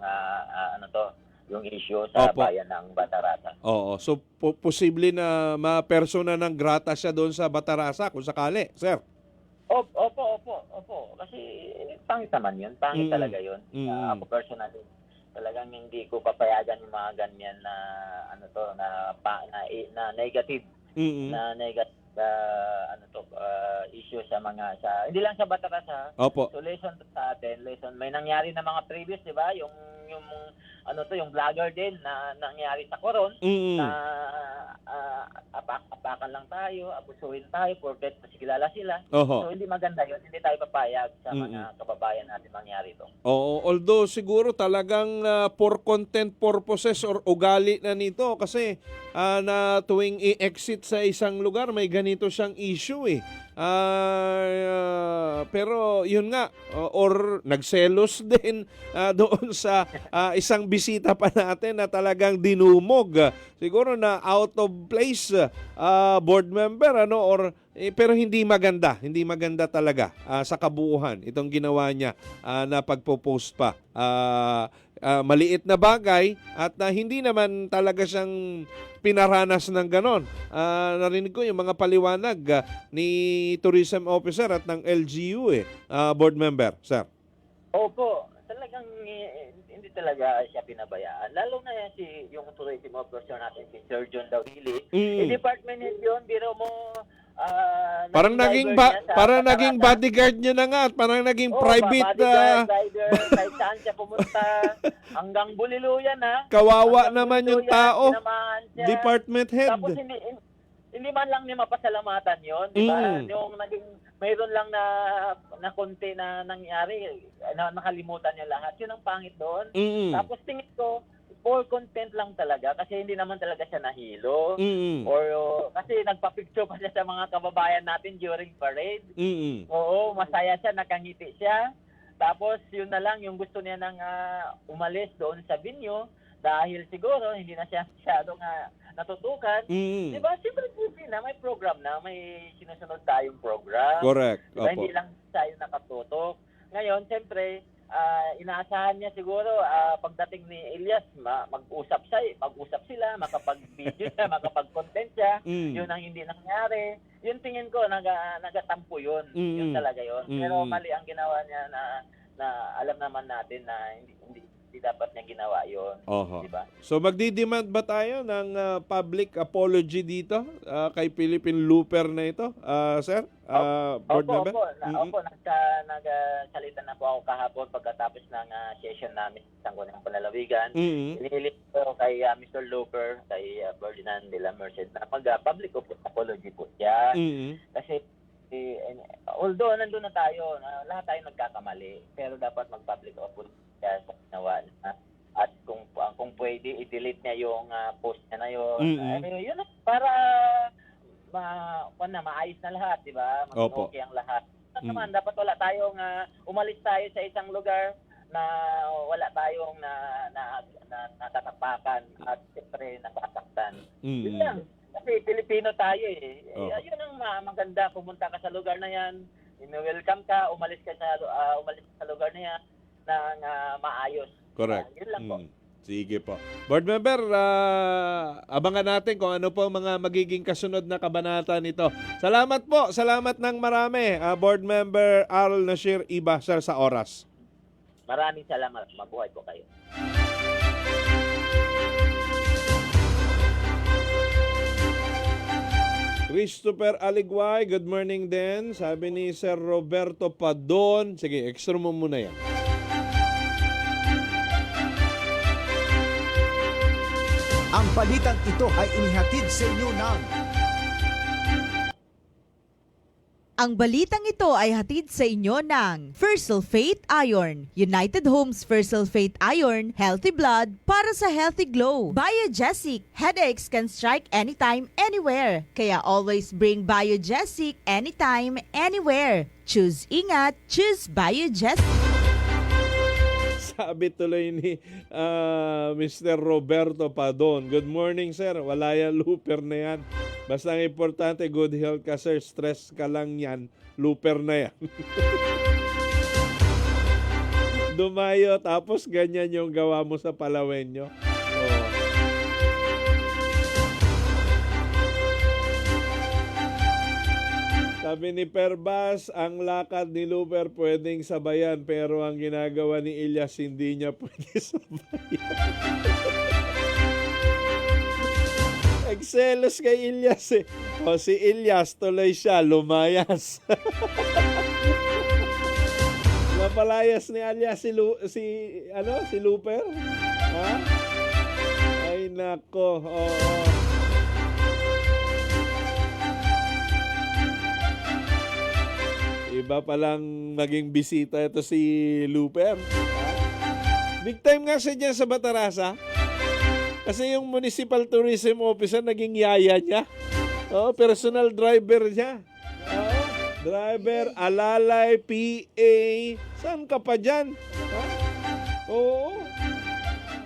yung issue sa bayan ng Batarasa. So, posible na ma-persona ng grata siya doon sa Batarasa kung sakali, sir? Opo. Kasi pangit naman yun. Pangit talaga yun. Ako personally, talagang hindi ko papayagan yung mga ganyan na na negative. Na negative issue sa mga hindi lang sa Batangas ha. Opo. So lesson to sa atin, may nangyari na mga previous, 'di ba? Yung yung vlogger din na nangyari sa Coron na apakan lang tayo, abusuhin tayo porket mas kilala sila. Oho. So hindi maganda 'yon. Hindi tayo papayag sa mga kababayan natin mangyari ito. Oo, although siguro talagang for content purposes or ugali na nito kasi na tuwing i-exit sa isang lugar may ganito siyang issue eh. Pero yun nga or nagselos din doon sa isang bisita pa natin na talagang dinumog. Siguro na out of place board member pero hindi maganda talaga sa kabuuan itong ginawa niya na pagpo-post pa. Maliit na bagay at hindi naman talaga siyang pinaranas ng ganon. Narinig ko yung mga paliwanag ni tourism officer at ng LGU board member, sir. Opo, talagang hindi talaga siya pinabayaan. Lalo na yung tourism officer natin, si Sir John Dawili. Department head yun, biro mo, parang naging bodyguard niya na nga at parang naging private rider, kahit saan siya pumunta hanggang Buliluyan kawawa naman yung tao, department head. Tapos hindi man lang niya mapasalamatan yon, di ba? Yung mayroon lang na konti na nangyari, nakalimutan niya lahat. Yun ang pangit doon. Tapos tingin ko for content lang talaga kasi hindi naman talaga siya nahilo or kasi nagpa-picture pa siya sa mga kababayan natin during parade. Oo, masaya siya, nakangiti siya. Tapos yun na lang yung gusto niya nang umalis doon sa venue dahil siguro hindi na siya masyadong natutukan. Diba? Siyempre may program na, may sinusunod tayong program. Correct. Diba? Hindi lang tayo nakatutok. Ngayon, siyempre, inaasahan niya siguro pagdating ni Elias mag-usap sila, makapag-video siya, makapag-content siya. Yun ang hindi nangyari. Yun tingin ko nagatampo yun. Yun talaga yun. Pero mali ang ginawa niya na alam naman natin na hindi dapat niya ginawa yun. Diba? So magdi-demand ba tayo ng public apology dito kay Philippine Looper na ito, sir? Board member? Opo, nagsalita na po ako kahapon pagkatapos ng session namin sa Sangguniang Panlalawigan. Inihilit ko kay Mr. Looper, kay Ferdinand de la Merced na mag-public apology po siya. Kasi although nandun na tayo, lahat tayo nagkakamali, pero dapat mag-public apology siya sa ginawa na. At kung pwede, i-delete niya yung post niya na yun. Yun para maayos na lahat, di ba? Okay ang lahat. Naman, dapat wala tayong umalis tayo sa isang lugar na wala tayong natatapakan at siyempre nasasaktan. Yun lang. Kasi Pilipino tayo Yun ang maganda, pumunta ka sa lugar na yan, welcome ka, umalis ka sa lugar na yan ng maayos. Correct. Yun lang po. Sige po. Board member, abangan natin kung ano po mga magiging kasunod na kabanata nito. Salamat po. Salamat ng marami. Board member Al Nashir Iba, sir, sa oras. Maraming salamat. Mabuhay po kayo. Christopher Aligway, good morning din. Sabi ni Sir Roberto Padon. Sige, extra mo muna yan. Ang balitang ito ay inihatid sa inyo ng Ang balitang ito ay hatid sa inyo ng First Sulfate Iron, United Homes First Sulfate Iron, Healthy Blood para sa Healthy Glow. Biogesic, headaches can strike anytime, anywhere. Kaya always bring Biogesic anytime, anywhere. Choose ingat, choose Biogesic. Sabi tuloy ni Mr. Roberto Padon. Good morning, sir. Wala yan, looper na yan. Basta ang importante, good health ka, sir. Stress ka lang yan. Looper na yan. Dumayo, tapos ganyan yung gawa mo sa Palawenyo. Sabi ni Perbas, ang lakad ni Looper pwedeng sabayan pero ang ginagawa ni Elias hindi niya pwede sabayan. Nagselos kay Ilyas eh. O si Ilyas tuloy siya, lumayas. Napalayas ni Alias si Looper? Ha? Ay nako. Oo. Iba palang maging bisita ito si Looper. Big time nga siya dyan sa Batarasa. Kasi yung Municipal Tourism Officer naging yaya niya. Oo, personal driver niya. Oo, driver, alalay, PA. Saan ka pa dyan? Ha? Oo.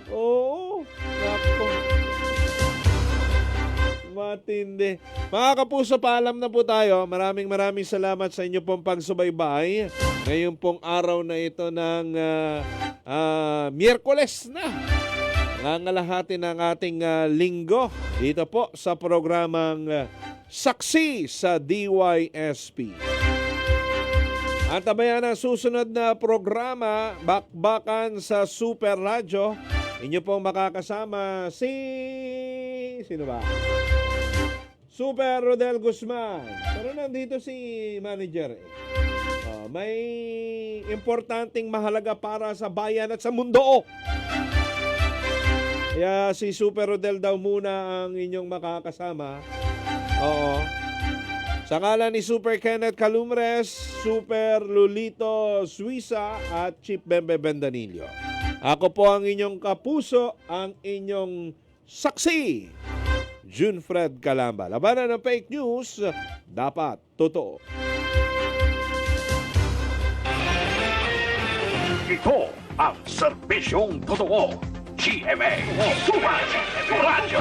Oo. Nako. Matindi. Mga kapuso, paalam na po tayo. Maraming salamat sa inyo pong pagsubaybay. Ngayon pong araw na ito ng Miyerkules na. Nangalahati ng ating linggo dito po sa programang Saksi sa DYSP. At tabayan ang susunod na programa, Bakbakan sa Super Radyo. Inyo pong makakasama sino ba? Super Rodel Guzman. Pero nandito si manager. May importanteng mahalaga para sa bayan at sa mundo. Kaya si Super Rodel daw muna ang inyong makakasama. Oo. Sa ngalan ni Super Kenneth Calumres, Super Lulito Suiza at Chief Bembe Bendanillo. Ako po ang inyong kapuso, ang inyong saksi, Junfred Calamba. Labanan ng fake news, dapat totoo. Ito ang serbisyong totoo. GMA Super Radyo.